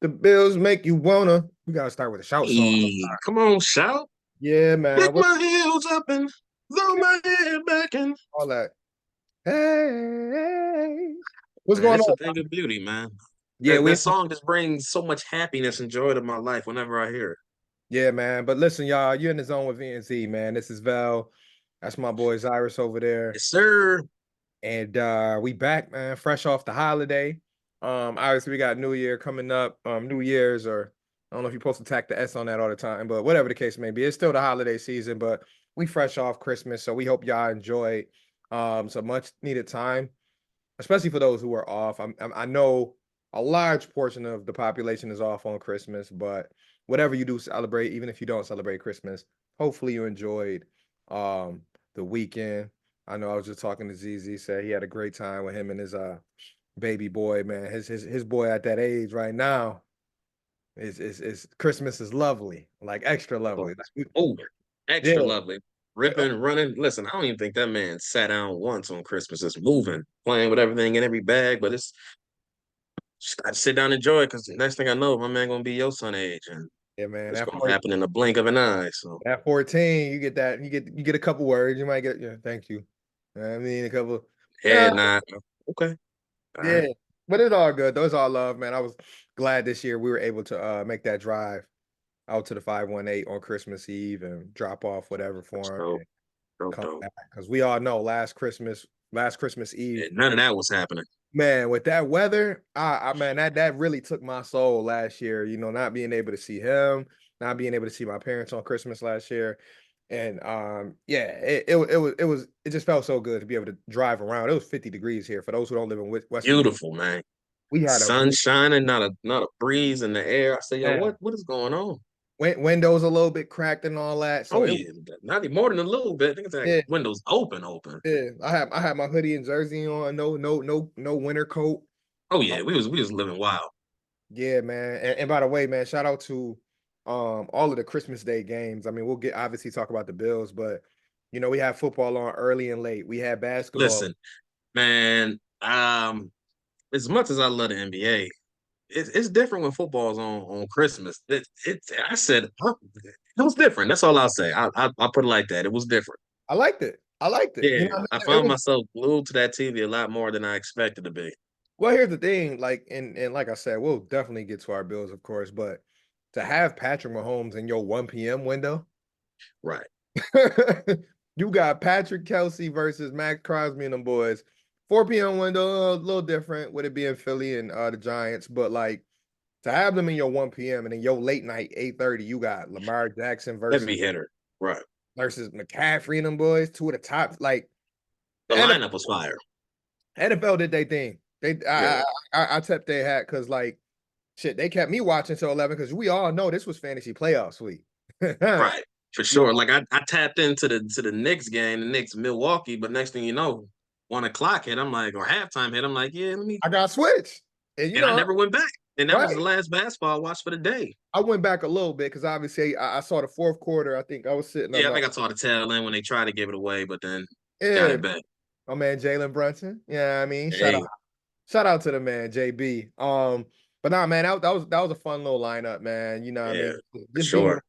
The bills make you wanna. We gotta start with a shout song. Hey, come on, shout. Yeah, Pick man. What my heels up and throw my head back and all that? Hey, what's man, going it's a on? thing of beauty, man. Yeah, That we. that song just brings so much happiness and joy to my life whenever I hear it. Yeah, man. But listen, y'all, you're in the zone with VNZ, man. This is Val. That's my boy Cyrus over there. Yes, sir. And we back, man, fresh off the holiday. Obviously we got New Year coming up, New Year's, or I don't know if you're supposed to tack the S on that all the time, but whatever the case may be, it's still the holiday season, but we fresh off Christmas. So we hope y'all enjoy some much needed time, especially for those who are off. I know a large portion of the population is off on Christmas, but whatever you do celebrate, even if you don't celebrate Christmas, hopefully you enjoyed um the weekend. I know I was just talking to ZZ, said he had a great time with him and his baby boy, man. His boy at that age right now is Christmas is lovely, like extra Oh, lovely. oh, extra Yeah. lovely. Ripping, running. Listen, I don't even think that man sat down once on Christmas. It's moving, playing with everything in every bag, but it's just gotta sit down and enjoy it because the next thing I know, my man gonna be your son age, and Yeah, man. it's gonna happen in the blink of an eye. So At 14, you get that, you get a couple words. You might get, yeah, thank you. I mean, a couple, yeah, head nod. Okay. All yeah. right. But it's all good. Those all love, man. I was glad this year we were able to make that drive out to the 518 on Christmas Eve and drop off whatever That's for him dope. and Dope, come dope. back. Because we all know last Christmas Yeah, Eve, none of that was happening. man, with that weather, I man, that really took my soul last year, not being able to see him, not being able to see my parents on Christmas last year. And yeah, it just felt so good to be able to drive around. It was 50 degrees here for those who don't live in West Virginia. Beautiful, man. We had a Sun shining, not a breeze in the air. I say, yo, man, what is going on? windows a little bit cracked and all that. So Oh it yeah, not even more than a little bit. I think it's like yeah, windows open, open. yeah. I had my hoodie and jersey on, no winter coat. Oh Uh, yeah, we was living wild. yeah, man. And by the way, man, shout out to all of the Christmas Day games. I mean, we'll get obviously talk about the Bills, but we had football on early and late. We had basketball. Listen, man. As much as I love the NBA, it's different when football's on Christmas. I said huh, it was different. That's all I'll say. I put it like that. It was different. I liked it. I liked it. Yeah, I It found was myself glued to that TV a lot more than I expected to be. well, here's the thing, like and like I said, we'll definitely get to our Bills, of course, but to have Patrick Mahomes in your 1 p.m. window, Right. you got Patrick Kelsey versus Max Crosby and them boys. 4 p.m. window, a little different with it being Philly and the Giants, but like to have them in your 1 p.m. and in your late night 8:30, you got Lamar Jackson Heavy versus hitter. Right. McCaffrey and them boys, two of the top. Like The the lineup was fire. NFL did their thing. They Yeah. I tipped their hat because like shit, they kept me watching till 11 because we all know this was fantasy playoffs week. Right. For You sure. know, Like I tapped into the Knicks game, the Knicks Milwaukee, but next thing you know, 1 o'clock hit. I'm like, or halftime hit. I'm like, yeah, let me. I got switched, and And I never went back. And that was the right. last basketball I watched for the day. I went back a little bit because obviously I saw the fourth quarter. I think I was sitting Yeah, I about think I saw the tail end when they tried to give it away, but then got yeah, it back. my man Jalen Brunson. Yeah, I mean Hey, shout out to the man JB. But nah, man, that was a fun little lineup, man. You know what I yeah, mean? for Just being sure.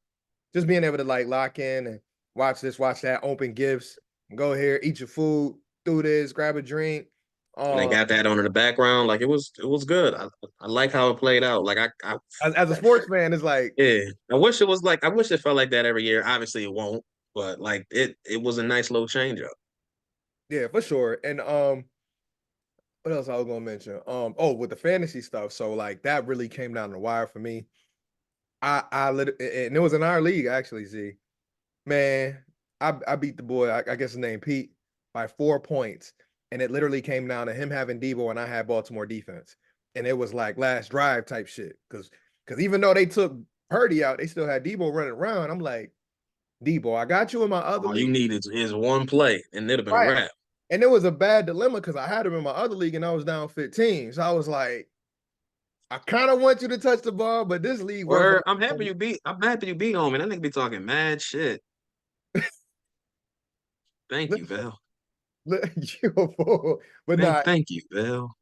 just being able to like lock in and watch this, watch that, open gifts, go here, eat your food, do this, grab a drink. And they Um, got that on in the background. Like it was good. I like how it played out. Like I as a sports fan, it's like, yeah. I wish it felt like that every year. Obviously it won't, but like it was a nice little change up. yeah, for sure. And what else I was gonna mention? Oh, with the fantasy stuff. So like that really came down the wire for me. And it was in our league actually. Z man, I beat the boy. I guess his name Pete by 4 points, and it literally came down to him having Debo and I had Baltimore defense, and it was like last drive type shit. Because even though they took Purdy out, they still had Debo running around. I'm like, Debo, I got you in my other All you league, need is one play and it'd have been a right? wrap. And it was a bad dilemma because I had him in my other league and I was down 15. So I was like, I kind of want you to touch the ball, but this league worth. Or I'm happy you beat home and that nigga be talking mad shit. Thank you, Val. You a fool. But Man, nah, thank you, Val.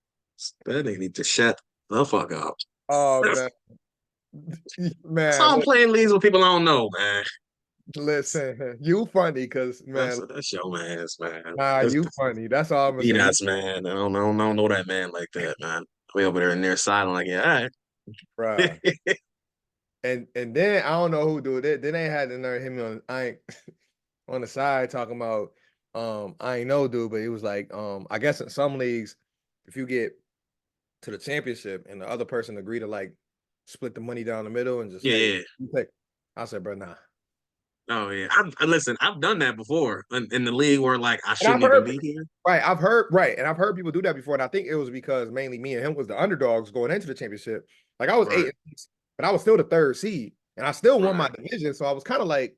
That nigga need to shut the fuck up. oh man. That's Man, all I'm playing leagues with people I don't know, man. listen, you funny because man, That's your man's, man. nah, That's you funny. That's all I'm gonna say. You peanuts, man. I don't know that man like that, man. We over there in there silent, like, yeah, all bruh. right. And then I don't know who do it. Then they had to nerve him on I ain't on the side talking about I ain't know dude, but it was like I guess in some leagues, if you get to the championship and the other person agree to like split the money down the middle and just Yeah, hey, yeah. you pick. I said, bro, nah. Oh yeah. Listen, I've done that before in the league where like I And I've shouldn't even heard be here. right, I've heard right, and I've heard people do that before, and I think it was because mainly me and him was the underdogs going into the championship. Like I was eight, Right, and six, but I was still the third seed, and I still won my right. division. So I was kind of like,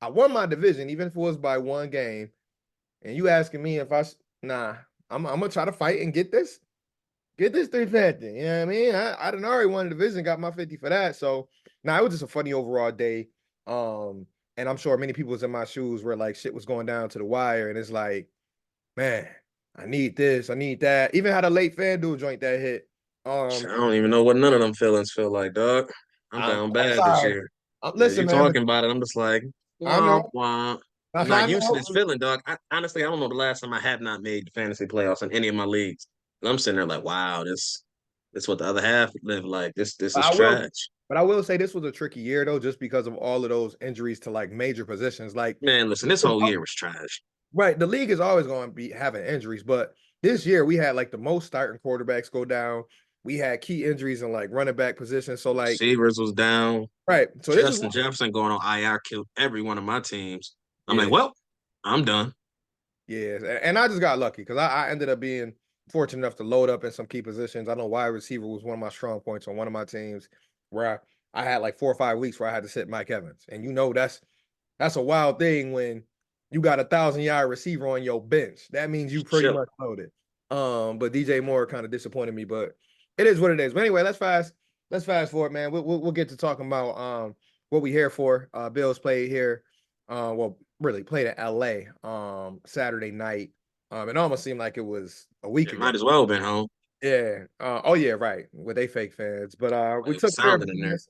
I won my division, even if it was by one game. And you asking me if nah, I'm gonna try to fight and get this 350. You know what I mean? I done already won the division, got my 50 for that. So nah, it was just a funny overall day. Um, and I'm sure many people was in my shoes where like shit was going down to the wire, and it's like, man, I need this, I need that. Even had a late FanDuel joint that hit. I Um, don't even know what none of them feelings feel like, dog. I'm down I'm bad this sorry. year. Yeah, Listen, you man, but talking about it. I'm just like, I know, womp womp. I'm not I used to know. this feeling, dog. Honestly, I don't know the last time I have not made the fantasy playoffs in any of my leagues. And I'm sitting there like, wow, this what the other half live like. This But is I will, trash. but I will say this was a tricky year though, just because of all of those injuries to like major positions. Like, Man, listen, this whole year was trash. right, the league is always going to be having injuries, but this year we had like the most starting quarterbacks go down. We had key injuries in like running back position. So like, Receivers was down. right, so this is Justin Jefferson going on IR killed every one of my teams. I'm like, yeah, well, I'm done. yeah, and I just got lucky because I ended up being fortunate enough to load up in some key positions. I know wide receiver was one of my strong points on one of my teams where I had like 4 or 5 weeks where I had to sit Mike Evans, and you know that's a wild thing when you got 1,000-yard receiver on your bench. That means you pretty Chilling. much loaded. But DJ Moore kind of disappointed me, but it is what it is. But anyway, let's fast forward, man. We'll get to talking about what we here for. Bills played here, well, really played at LA Saturday night. It almost seemed like it was a week It ago. might as well have been home. Yeah. Oh yeah, right. With they fake fans. But we It was took care of sounding in there. business.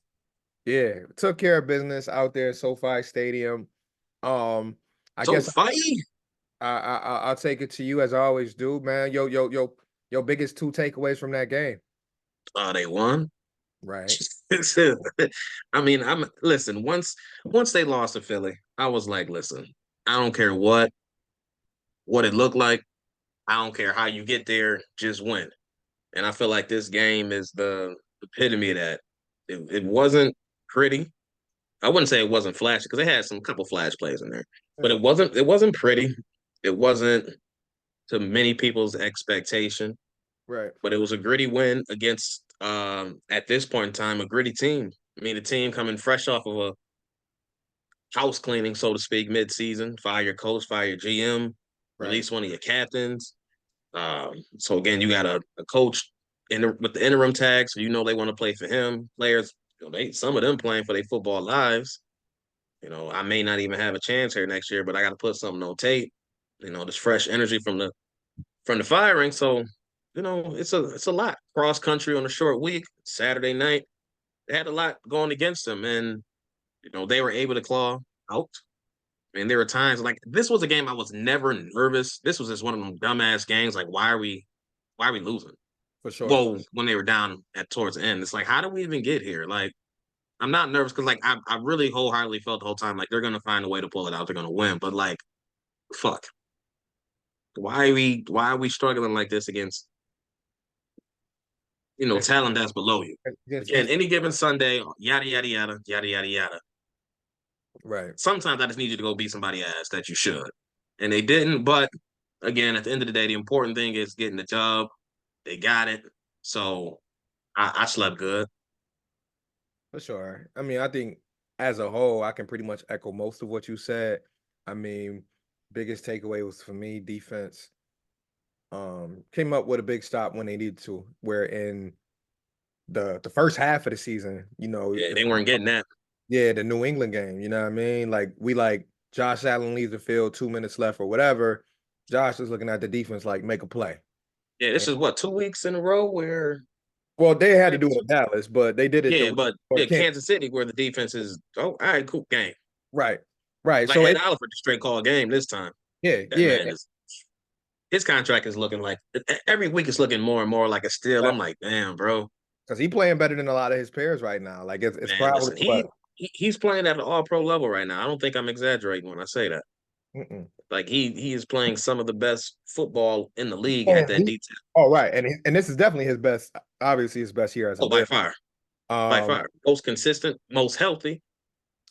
Yeah, took care of business out there at SoFi Stadium. Um, I So guess fighty. I'll take it to you as I always do, man. Your biggest two takeaways from that game, They won. right? I mean, I'm listen. Once they lost to Philly, I was like, listen, I don't care what it looked like. I don't care how you get there, just win. And I feel like this game is the epitome of that. It wasn't pretty. I wouldn't say it wasn't flashy because they had some couple flash plays in there, but Yeah, it wasn't pretty. It wasn't to many people's expectation, right, but it was a gritty win against at this point in time a gritty team. I mean, a team coming fresh off of a house cleaning, so to speak, mid-season. Fire your coach, fire your GM, right, release one of your captains. So again, you got a coach with the interim tag, so you know they want to play for him. Players, some of them playing for their football lives. I may not even have a chance here next year, but I got to put something on tape. This fresh energy from the firing. So, it's a lot. Cross country on a short week, Saturday night. They had a lot going against them, and they were able to claw out. And there were times like this was a game I was never nervous. This was just one of them dumbass games. Like, why are we losing? for sure. Well, when they were down at towards the end, it's like, how do we even get here? Like, I'm not nervous because like I really wholeheartedly felt the whole time like they're gonna find a way to pull it out. They're gonna win. But like, fuck, why are we struggling like this against talent that's below you? Again, Against, any given Sunday, yada yada yada yada yada yada. right. Sometimes I just need you to go beat somebody ass that you should, and they didn't. But again, at the end of the day, the important thing is getting the job. They got it, so I slept good. For sure. I mean, I think as a whole, I can pretty much echo most of what you said. I mean, biggest takeaway was for me, defense came up with a big stop when they needed to. Where in the first half of the season, Yeah, if they weren't getting that. yeah, the New England game, you know what I mean? Like we like Josh Allen leaves the field, 2 minutes left or whatever. Josh is looking at the defense like make a play. Yeah, this And is what 2 weeks in a row where Well, they had to do it in Dallas, but they did it Yeah, the but or yeah, Kansas. Kansas City where the defense is all right, cool game. Right, right. Like So Ed it, Oliver just straight call a game this time. yeah, That yeah. man is his contract is looking like every week it's looking more and more like a steal. I'm like, damn, bro. Because he playing better than a lot of his peers right now. Like it's Man, probably listen, what. he's playing at an all pro level right now. I don't think I'm exaggerating when I say that. Mm-mm. Like he is playing some of the best football in the league at And that detail. oh right, and this is definitely his best. Obviously, his best year as a Oh, Bear. by Um, far, most consistent, most healthy,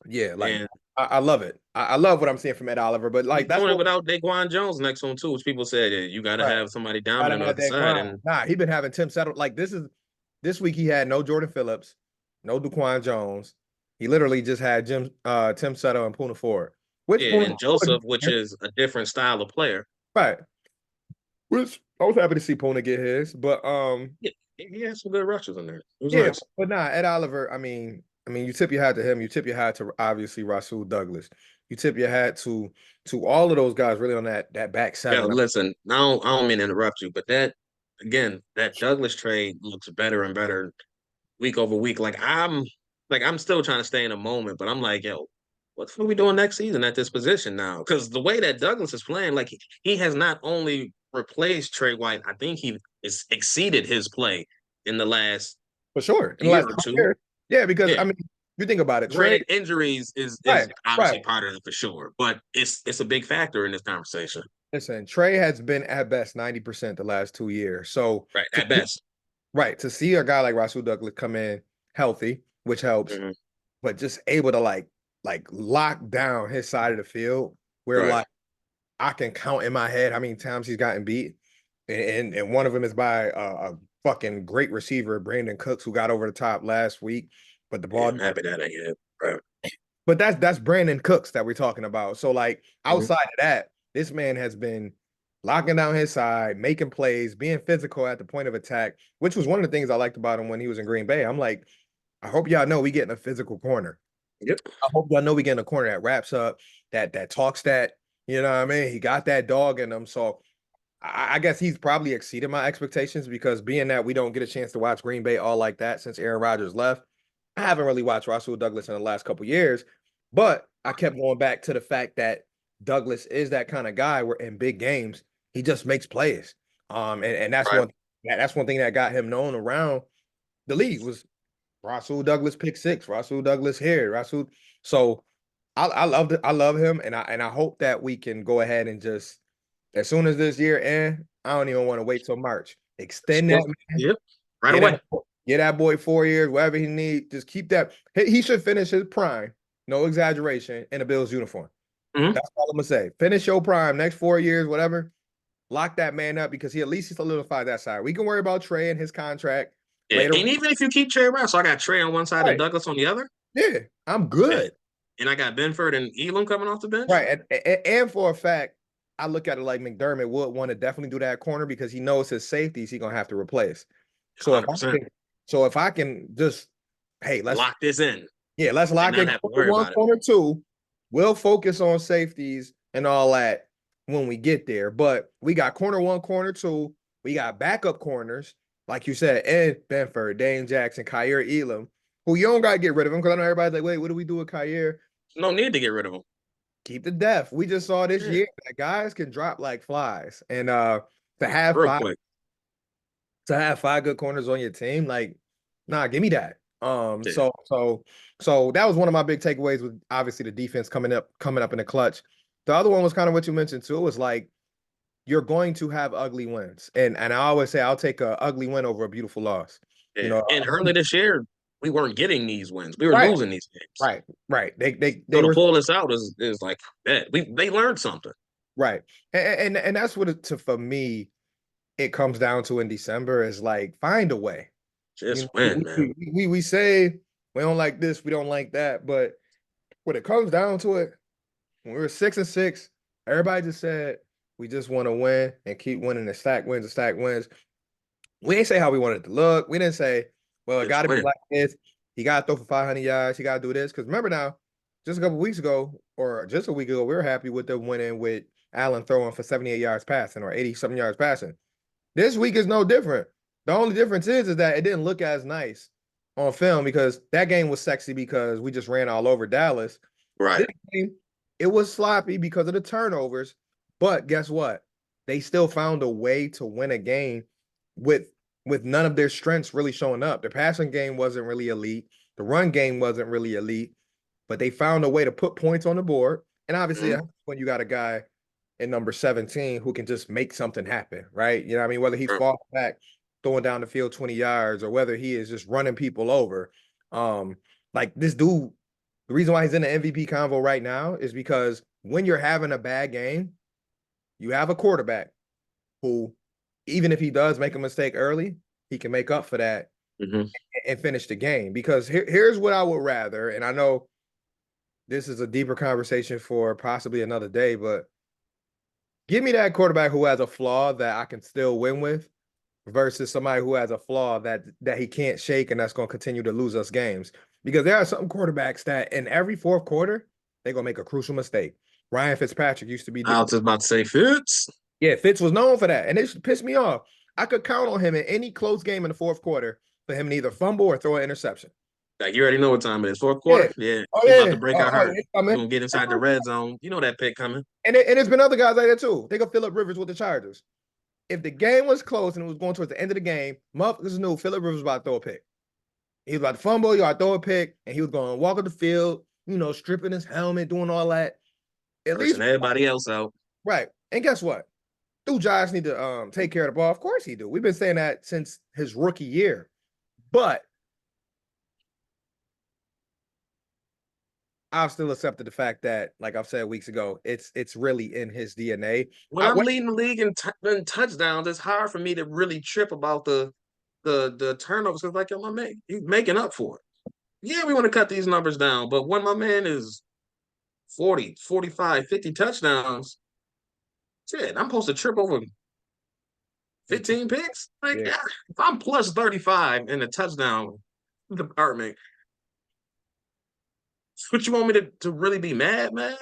yeah, like and I love it. I love what I'm seeing from Ed Oliver. But he's like that's doing it what without Daquan Jones next on too, which people said you got to right. have somebody Gotta dominant on have the that side, grind. and Nah, he been having Tim Settle. Like this week he had no Jordan Phillips, no Daquan Jones. He literally just had Tim Settle and Puna Ford. Which yeah, Puna and Ford, Joseph, which is a different style of player. right. Which I was happy to see Puna get his. But Yeah, he had some good rushes in there. It was yeah, nice. but nah, Ed Oliver, you tip your hat to him. You tip your hat to obviously Rasul Douglas. You tip your hat to all of those guys really on that back Yo, seven. listen, I don't mean to interrupt you, but that again, that Douglas trade looks better and better week over week. I'm still trying to stay in a moment, but I'm like, yo, what the fuck are we doing next season at this position now? Because the way that Douglas is playing, like he has not only replaced Trey White, I think he is exceeded his play in the last For sure. In the year last or couple two. years. Yeah, because Yeah. you think about it, Trey, Granted, injuries is right, right. obviously part of it for sure, but it's a big factor in this conversation. Listen, Trey has been at best 90% the last 2 years. So Right, to at best. right, to see a guy like Rasul Douglas come in healthy, which helps, Mhm. but just able to like lock down his side of the field where Right. like I can count in my head how many times he's gotten beat. And one of them is by a fucking great receiver, Brandon Cooks, who got over the top last week. But the Yeah, ball I'm happy that ain't it. Right. but that's Brandon Cooks that we're talking about. So like Mhm. outside of that, this man has been locking down his side, making plays, being physical at the point of attack, which was one of the things I liked about him when he was in Green Bay. I'm like, I hope y'all know we getting a physical corner. Yep. I hope y'all know we getting a corner that wraps up, that talks that, you know what I mean? He got that dog in him. So I guess he's probably exceeded my expectations because being that we don't get a chance to watch Green Bay all like that since Aaron Rodgers left, I haven't really watched Rasul Douglas in the last couple years. But I kept going back to the fact that Douglas is that kind of guy where in big games he just makes plays. And Right. that's one thing that got him known around the league was Rasul Douglas pick six, Rasul Douglas here, Rasul. So I love him, and I hope that we can go ahead and just as soon as this year ends, I don't even want to wait till March. Extend that, man. Yep. Right Get away. that, get that boy 4 years, whatever he needs. Just keep that. He should finish his prime, no exaggeration, in a Bills uniform. Mhm. That's all I'm gonna say. Finish your prime, next 4 years, whatever. Lock that man up because he at least solidified that side. We can worry about Trey and his contract Yeah. later. And even if you keep Trey Rice, so I got Trey on one side and Right. Douglas on the other. Yeah, I'm And, good. and I got Benford and Elam coming off the bench. Right. And for a fact, I look at it like McDermott would want to definitely do that corner because he knows his safeties he's gonna have to replace. So if I 100%. can, so if I can just, hey, Lock this in let's and lock not in have to corner worry one, about it. corner two. We'll focus on safeties and all that when we get there. But we got corner one, corner two. We got backup corners, like you said, Ed Benford, Dane Jackson, Kyer Elam, who you don't gotta get rid of him because I know everybody's like, wait, what do we do with Kyer? No need to get rid of him. Keep the depth. We just saw this Yeah. year that guys can drop like flies. And to have Real five quick. to have five good corners on your team, like, nah, give me that. Um, Yeah. so so so that was one of my big takeaways with obviously the defense coming up in the clutch. The other one was kind of what you mentioned too. It was like you're going to have ugly wins. And I always say I'll take a ugly win over a beautiful loss. You Yeah. know, And early this year, we weren't getting these wins. We were right, losing these games. right. They So to were pull this out is like that. They learned something. right. And that's what for me it comes down to in December is like find a way. You Just know, win, man. we say we don't like this, we don't like that, but when it comes down to it, when we were 6-6, everybody just said we just want to win and keep winning and stack wins. We didn't say how we wanted it to look. We didn't say, well, it got Just to be win. like this. He got to throw for 500 yards. He got to do this. Because remember now, just a couple weeks ago, or just a week ago, we were happy with them winning with Allen throwing for 78 yards passing or 80 something yards passing. This week is no different. The only difference is that it didn't look as nice on film because that game was sexy because we just ran all over Dallas. Right. This game, it was sloppy because of the turnovers. But guess what? They still found a way to win a game with none of their strengths really showing up. The passing game wasn't really elite. The run game wasn't really elite, but they found a way to put points on the board. And obviously, Mhm. when you got a guy in number 17 who can just make something happen, right? You know what I mean? Whether he's Right. falling back, throwing down the field 20 yards, or whether he is just running people over. Like this dude, the reason why he's in the MVP convo right now is because when you're having a bad game, you have a quarterback who, even if he does make a mistake early, he can make up for that Mhm. and finish the game. Because here's what I would rather, and I know this is a deeper conversation for possibly another day, but give me that quarterback who has a flaw that I can still win with versus somebody who has a flaw that he can't shake and that's going to continue to lose us games. Because there are some quarterbacks that in every fourth quarter, they're going to make a crucial mistake. Ryan Fitzpatrick used to be I was just about to say Fitz. yeah, Fitz was known for that. And it pissed me off. I could count on him in any close game in the fourth quarter for him to either fumble or throw an interception. Like you already know what time it is. Fourth Yeah. quarter. Yeah, Oh he about yeah. to break out hurt. It's We're coming. gonna get inside the red zone. You know that pick coming. And there's been other guys like that too. Think of Philip Rivers with the Chargers. If the game was close and it was going towards the end of the game, motherfuckers knew Philip Rivers was about to throw a pick. He was about to fumble, he about to throw a pick, and he was going to walk up the field, stripping his helmet, doing all that. At Cursing least everybody else out. right. And guess what? Dude, Josh need to take care of the ball. Of course he do. We've been saying that since his rookie year. But I've still accepted the fact that, like I've said weeks ago, it's really in his DNA. When I'm leading the league in touchdowns, it's hard for me to really trip about the turnovers because, like, yo, my man, he's making up for it. Yeah, we want to cut these numbers down, but when my man is 40, 45, 50 touchdowns, shit, I'm supposed to trip over 15 picks? Like, Yeah. yeah, if I'm plus 35 in the touchdown department, what you want me to really be mad, man?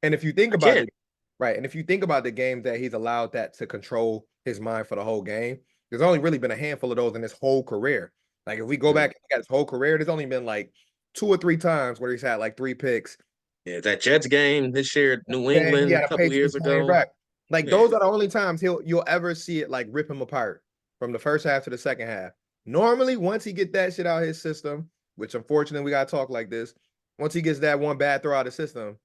And if you think I about can't. it, right, and if you think about the games that he's allowed that to control his mind for the whole game, there's only really been a handful of those in his whole career. Like if we go back at his whole career, there's only been like 2 or 3 times where he's had like 3 picks. Yeah, that Jets game this year, New And he England had a a couple years Patriots game, ago. right? Like Yeah, those are the only times you'll ever see it like rip him apart from the first half to the second half. Normally, once he get that shit out of his system, which unfortunately we gotta talk like this, once he gets that one bad throw out of the system,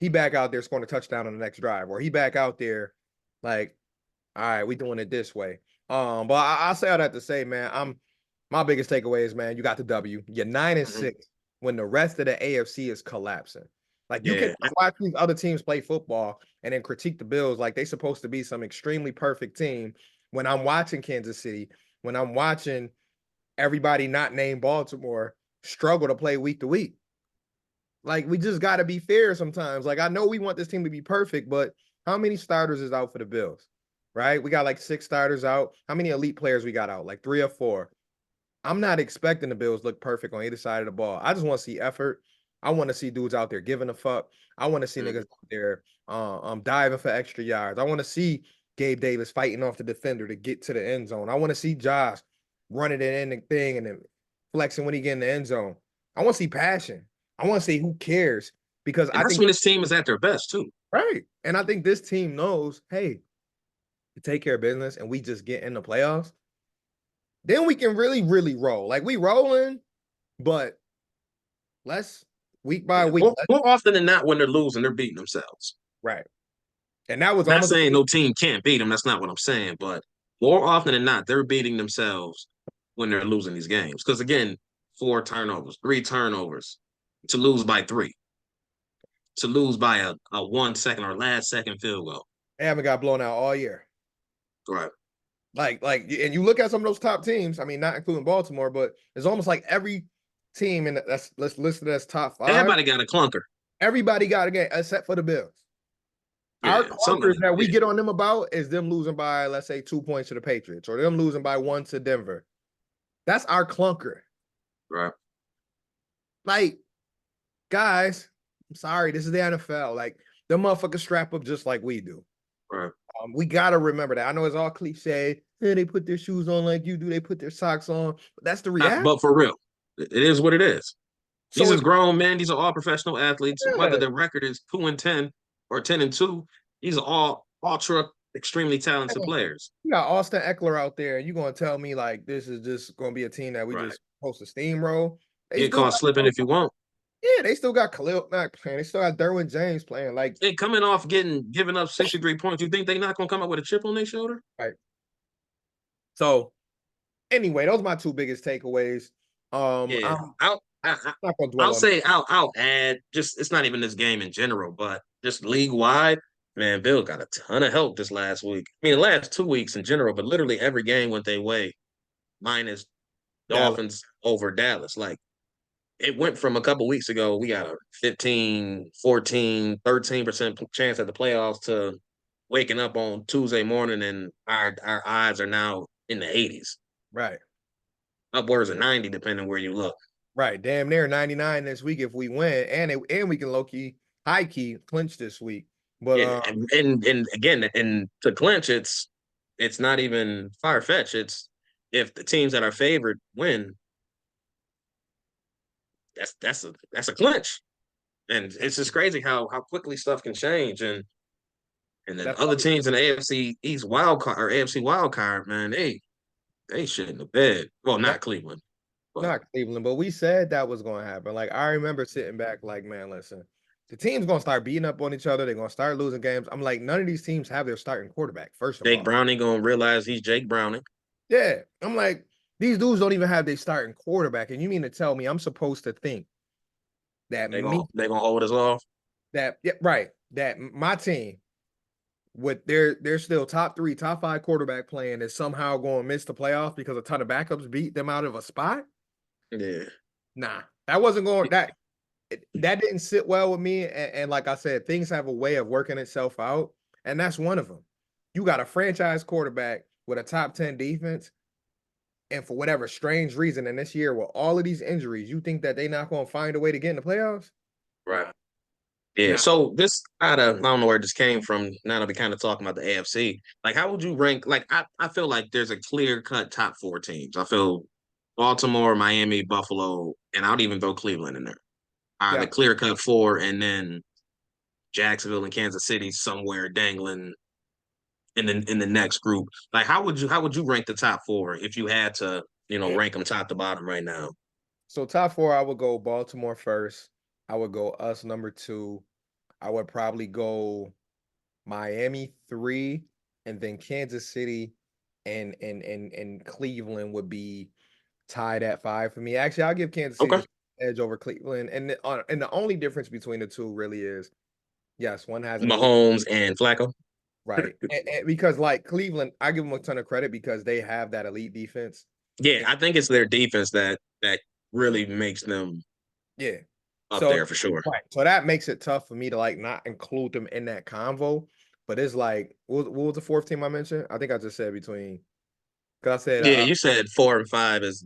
he back out there scoring a touchdown on the next drive, or he back out there like, all right, we doing it this way. But I'll say all that to say, man, my biggest takeaway is, man, you got the W. You're 9-6 when the rest of the AFC is collapsing. Like you can yeah. watch these other teams play football and then critique the Bills like they supposed to be some extremely perfect team. When I'm watching Kansas City, when I'm watching everybody not named Baltimore struggle to play week to week. Like we just got to be fair sometimes. Like I know we want this team to be perfect, but how many starters is out for the Bills? Right? We got like 6 starters out. How many elite players we got out? Like 3 or 4. I'm not expecting the Bills look perfect on either side of the ball. I just want to see effort. I want to see dudes out there giving a fuck. I want to see niggas out there diving for extra yards. I want to see Gabe Davis fighting off the defender to get to the end zone. I want to see Josh running it in the thing and then flexing when he get in the end zone. I want to see passion. I want to see who cares because And I that's think when this team is at their best, too. right. And I think this team knows, hey, to take care of business and we just get in the playoffs, then we can really, really roll. Like we rolling, but let's week by Yeah. week. More often than not, when they're losing, they're beating themselves. Right. And that was Not almost saying no team can't beat them. That's not what I'm saying. But more often than not, they're beating themselves when they're losing these games. Because again, 4 turnovers, 3 turnovers, to lose by 3, to lose by a 1 second or last second field goal. they haven't got blown out all year. Right. And you look at some of those top teams, I mean, not including Baltimore, but it's almost like every team in that's let's listed as top 5. Everybody got a clunker. Everybody got a game except for the Bills. Our Yeah. clunkers that we Yeah. get on them about is them losing by, let's say, 2 points to the Patriots or them losing by 1 to Denver. That's our clunker. Right. Like, guys, I'm sorry, this is the NFL. Like, them motherfuckers strap up just like we do. Right. We got to remember that. I know it's all cliche. hey, they put their shoes on like you do, they put their socks on. But that's the reality. But for real, it is what it is. These So is if grown men. These are all professional athletes. Whether yeah, their record is 2-10 or 10-2, these are all ultra extremely talented players. you got Austin Eckler out there, and you're gonna tell me like this is just gonna be a team that we Right. just supposed to steamroll? They Get still caught got slipping if you want. yeah, they still got Khalil Mack playing. They still got Derwin James playing. Like They coming off giving up 63 points. You think they're not gonna come up with a chip on their shoulder? right. So anyway, those are my two biggest takeaways. Yeah. I'm I, not gonna dwell I'll on. say I'll add just it's not even this game in general, but just league wide, man, Bill got a ton of help this last week. I mean, the last 2 weeks in general, but literally every game went their way, minus Dallas. Dolphins over Dallas. Like it went from a couple weeks ago, we got a 15, 14, 13% chance at the playoffs to waking up on Tuesday morning and our odds are now in the 80s, Right. upwards of 90, depending where you look. Right. Damn near 99 this week if we win. And we can low key, high key clinch this week. But Yeah, and again, and to clinch, it's not even far fetched. It's if the teams that are favored win, that's a clinch. And it's just crazy how quickly stuff can change. And then that's other teams in the AFC East wild card or AFC wild card, man, they shit in the bed. Well, that, not Cleveland, but not Cleveland, but we said that was gonna happen. Like I remember sitting back, like, man, listen, the team's gonna start beating up on each other, they're gonna start losing games. I'm like, none of these teams have their starting quarterback, first of Jake all. Browning gonna realize he's Jake Browning. Yeah. I'm like, these dudes don't even have their starting quarterback. And you mean to tell me I'm supposed to think that me They gonna hold us off. that yeah, right, that my team with they're still top three, top five quarterback playing is somehow going to miss the playoffs because a ton of backups beat them out of a spot? Yeah. Nah, that wasn't going that didn't sit well with me. And like I said, things have a way of working itself out, and that's one of them. You got a franchise quarterback with a top 10 defense, and for whatever strange reason, in this year with all of these injuries, you think that they're not going to find a way to get in the playoffs? Right. Yeah, Nah. so this I don't know where this came from. Now that we kind of talking about the AFC, like how would you rank? Like I feel like there's a clear cut top four teams. I feel Baltimore, Miami, Buffalo, and I'd even throw Cleveland in there. Are Yeah. the clear cut four, and then Jacksonville and Kansas City somewhere dangling in the next group. Like how would you rank the top four if you had to rank them top to bottom right now? So top four, I would go Baltimore first. I would go us number two. I would probably go Miami three, and then Kansas City and Cleveland would be tied at five for me. Actually, I'll give Kansas City Okay, the edge over Cleveland. And the only difference between the two really is yes, one has an elite Mahomes and Flacco. right. And because like Cleveland, I give them a ton of credit because they have that elite defense. Yeah, And I think it's their defense that really makes them yeah. up So there for sure. right. So that makes it tough for me to like not include them in that convo. But it's like, what was the fourth team I mentioned? I think I just said between because I said Yeah, you said 4 and 5 is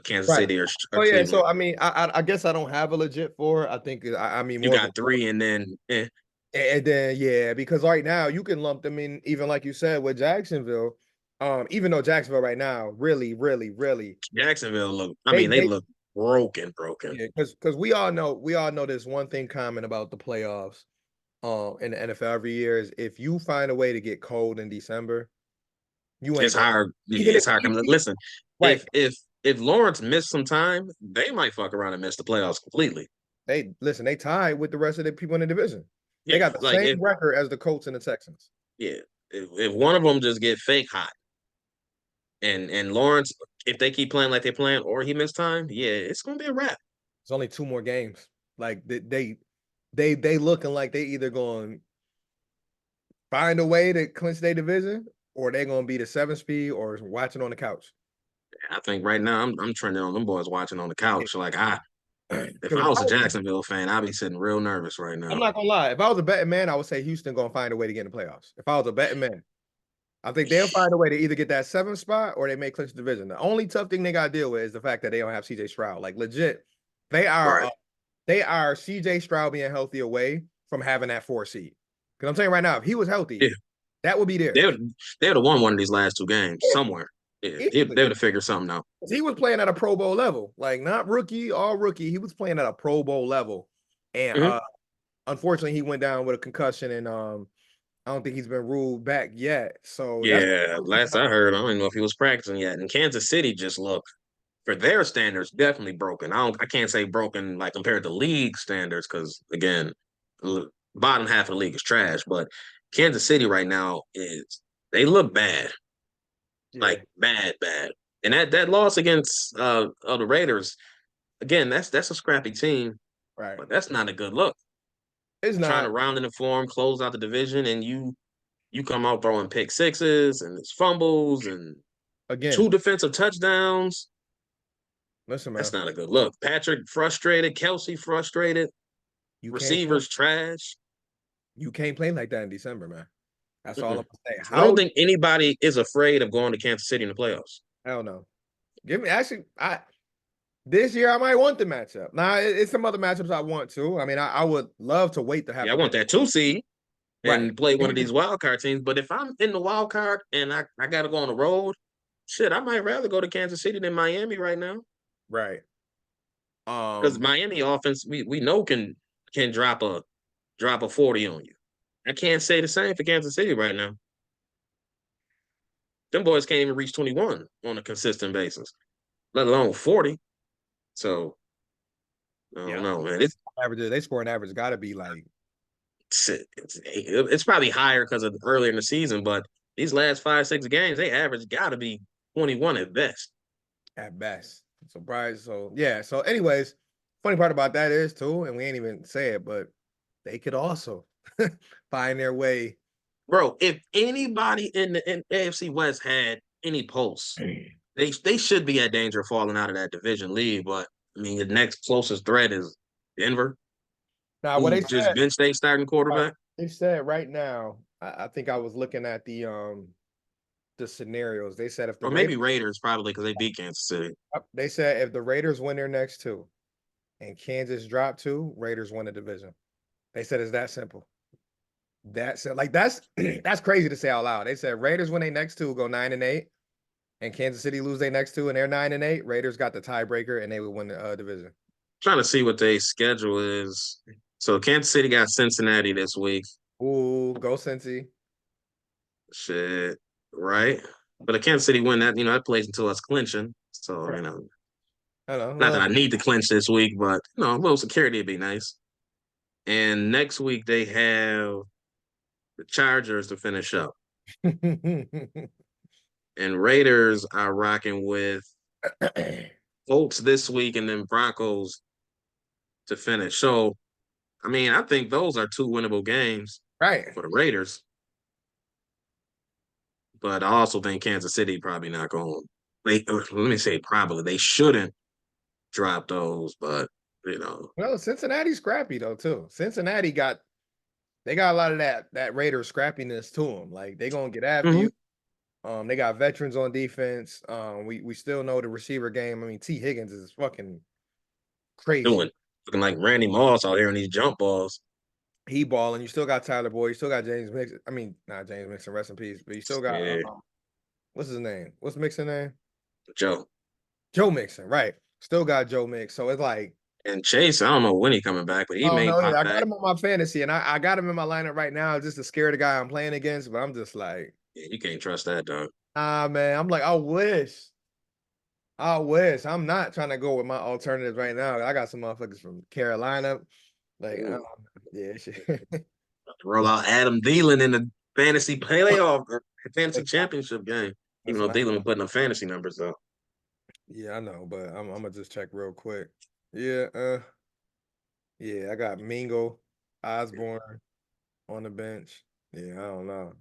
Kansas right. City Oh or yeah, Cleveland. so I mean, I guess I don't have a legit four. I think I mean You more of a got three, and then and then yeah, because right now you can lump them in even like you said with Jacksonville. Even though Jacksonville right now really, really, really Jacksonville look. I mean, they they look broken. yeah, because we all know there's one thing common about the playoffs in the NFL every year is if you find a way to get cold in December, you ain't It's going hard. even Yeah, if it's hard. Listen, right. if Lawrence missed some time, they might fuck around and miss the playoffs completely. They listen, they tied with the rest of the people in the division. They Yeah, got the like same record as the Colts and the Texans. yeah, if one of them just get fake hot, and Lawrence, if they keep playing like they're playing, or he missed time, yeah, it's gonna be a wrap. It's only two more games. Like they looking like they either going to find a way to clinch their division or they're going to be the 7 speed or watching on the couch. I think right now I'm trending on them boys watching on the couch. Like if Because I was a Jacksonville fan, I'd be sitting real nervous right I'm now. not gonna lie, if I was a betting man, I would say Houston gonna find a way to get in the playoffs. If I was a betting man, I think they'll find a way to either get that 7th spot or they may clinch the division. The only tough thing they got to deal with is the fact that they don't have CJ Stroud. Like legit, they are Right. they are CJ Stroud being healthy away from having that 4 seed. Because I'm telling you right now, if he was healthy, Yeah. That would be They theirs. would they would have won one of these last two games somewhere. Yeah, they Easily. would have figured something out. He was playing at a Pro Bowl level, like not rookie, all rookie. He was playing at a Pro Bowl level, and Mhm. unfortunately, he went down with a concussion, and I don't think he's been ruled back yet. So that's Yeah, last I heard, I don't even know if he was practicing yet. And Kansas City just looked, for their standards, definitely broken. I can't say broken like compared to league standards because again, bottom half of the league is trash. But Kansas City right now is they look bad, yeah, like bad. And that loss against the Raiders, again, that's a scrappy team, right. but that's not a good look. It's Trying not to round in the form, close out the division, and you come out throwing pick sixes and it's fumbles and again. two defensive touchdowns. Listen, That's man, not a good look. Patrick frustrated, Kelsey frustrated, you can't play. receivers trash. You can't play like that in December, man. That's all I'm Mm-mm. gonna say. I don't How? think anybody is afraid of going to Kansas City in the playoffs. Hell no. Give me actually. I This year I might want the matchup. Now it's some other matchups I want to. I mean, I would love to wait to have Yeah, I the want pick. that 2 seed Right. and play one of these wild card teams. But if I'm in the wild card and I got to go on the road, shit, I might rather go to Kansas City than Miami right now Right. because Um. Miami offense we know can drop a 40 on you. I can't say the same for Kansas City right now. Them boys can't even reach 21 on a consistent basis, let alone 40. So I don't Yeah. know, man. Averages. They scoring average got to be like It's probably higher because of earlier in the season, but these last 5, 6 games, they average got to be 21 at best. at best. So Bryce. So yeah. So anyways, funny part about that is too, and we ain't even say it, but they could also find their way. Bro, if anybody in the AFC West had any pulse, they should be at danger of falling out of that division lead. But I mean, the next closest threat is Denver, Now, what who just benched their starting quarterback. they said right now, I think I was looking at the scenarios. They said if the Or Raiders, maybe Raiders, probably because they beat Kansas City. they said if the Raiders win their next two and Kansas drop two, Raiders win the division. They said it's that simple. That's like that's that's crazy to say out loud. They said Raiders win their next two, go 9-8, and Kansas City lose their next two and they're 9-8. Raiders got the tiebreaker and they would win the division. Trying to see what their schedule is. So Kansas City got Cincinnati this week. Ooh, go Cincy. Shit, right? But the Kansas City win that, that plays until us clinching. So, Right. I know. not that Well, I need to clinch this week, but a little security would be nice. And next week they have the Chargers to finish up. And Raiders are rocking with Colts this week and then Broncos to finish. So, I mean, I think those are two winnable games right. for the Raiders. But I also think Kansas City probably not going. Let me say probably they shouldn't drop those, but Well, Cincinnati's scrappy though too. Cincinnati got they got a lot of that Raiders scrappiness to them. Like they gonna get after mhm. you. They got veterans on defense. We still know the receiver game. I mean, T. Higgins is fucking crazy. Doing looking like Randy Moss out here in these jump balls. He balling. You still got Tyler Boyd. You still got James Mixon. I mean, not James Mixon. Rest in peace. But you still got Yeah, what's his name? What's Mixon name? Joe Joe Mixon. Right. Still got Joe Mix. So it's like and Chase. I don't know when he coming back, but he oh may no, yeah, pop I got back. him on my fantasy, and I got him in my lineup right now just to scare the guy I'm playing against. But I'm just like, Yeah, you can't trust that dog. ah, man. I'm like, I wish. I wish. I'm not trying to go with my alternatives right now. I got some motherfuckers from Carolina. Like, yeah, shit. Roll out Adam Thielen in the fantasy playoff or fantasy championship game. Even Listen, though Thielen was putting up fantasy numbers though. yeah, I know, but I'm gonna just check real quick. Yeah, yeah, I got Mingo, Osborne on the bench. Yeah, I don't know.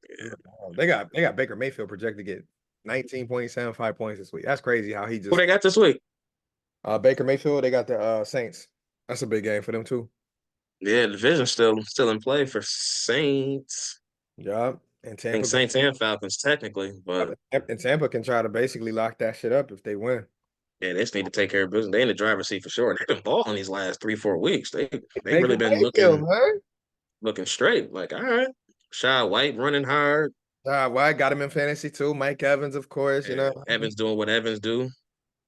Yeah. They got Baker Mayfield projected to get 19.75 points this week. That's crazy how he Who just they got this week? Baker Mayfield, they got the Saints. That's a big game for them too. Yeah, the division's still in play for Saints. Yeah. And I think Tampa Saints and Falcons technically, but and Tampa can try to basically lock that shit up if they win. yeah, they just need to take care of business. They in the driver's seat for sure. They've been balling these last 3, 4 weeks. They Baker really been Mayfield, looking man. straight. Like, all right. Rashad White running hard. Well, I got him in fantasy too. Mike Evans, of course. You Yeah, know, Evans doing what Evans do.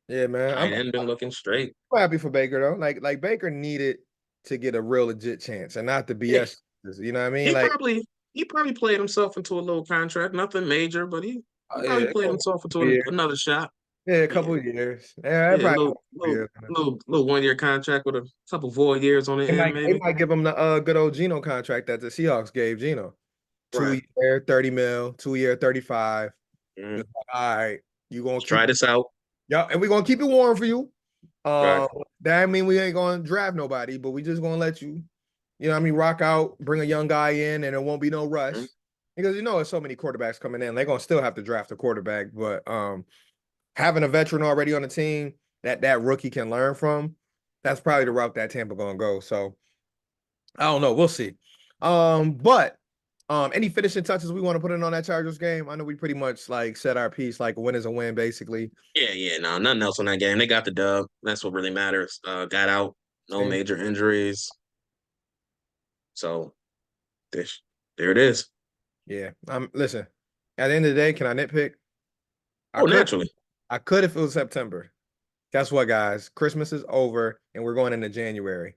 yeah, man. Tight end been looking straight. I'm happy for Baker though. Like Baker needed to get a real legit chance and not the Yeah, BS. You know what I mean? he Like, probably he probably played himself into a little contract. Nothing major, but he yeah, probably a played couple himself into years. another shot. Yeah, a Yeah, couple of years. Yeah, yeah, probably a couple of years. little 1 year contract with a couple void years on the end, They maybe. might give him the good old Geno contract that the Seahawks gave Geno. Two Right. year, 30 mil, 2 year, 35. Mhm. Just like, all right, you gonna Let's try keep this out. yeah, and we're gonna keep it warm for you. Right. Um, that mean we ain't gonna draft nobody, but we just gonna let you, you know what I mean, rock out, bring a young guy in, and it won't be no rush. Mhm. Because there's so many quarterbacks coming in, they're gonna still have to draft a quarterback. But having a veteran already on the team that rookie can learn from, that's probably the route that Tampa gonna go. So I don't know. We'll see. But any finishing touches we want to put in on that Chargers game? I know we pretty much like said our piece, like a win is a win, basically. Yeah, no, nothing else on that game. They got the dub. That's what really matters. Got out, no Same. major injuries. So this, there it is. Yeah. Listen, at the end of the day, can I nitpick? I Oh, could naturally. I could if it was September. Guess what, guys? Christmas is over and we're going into January.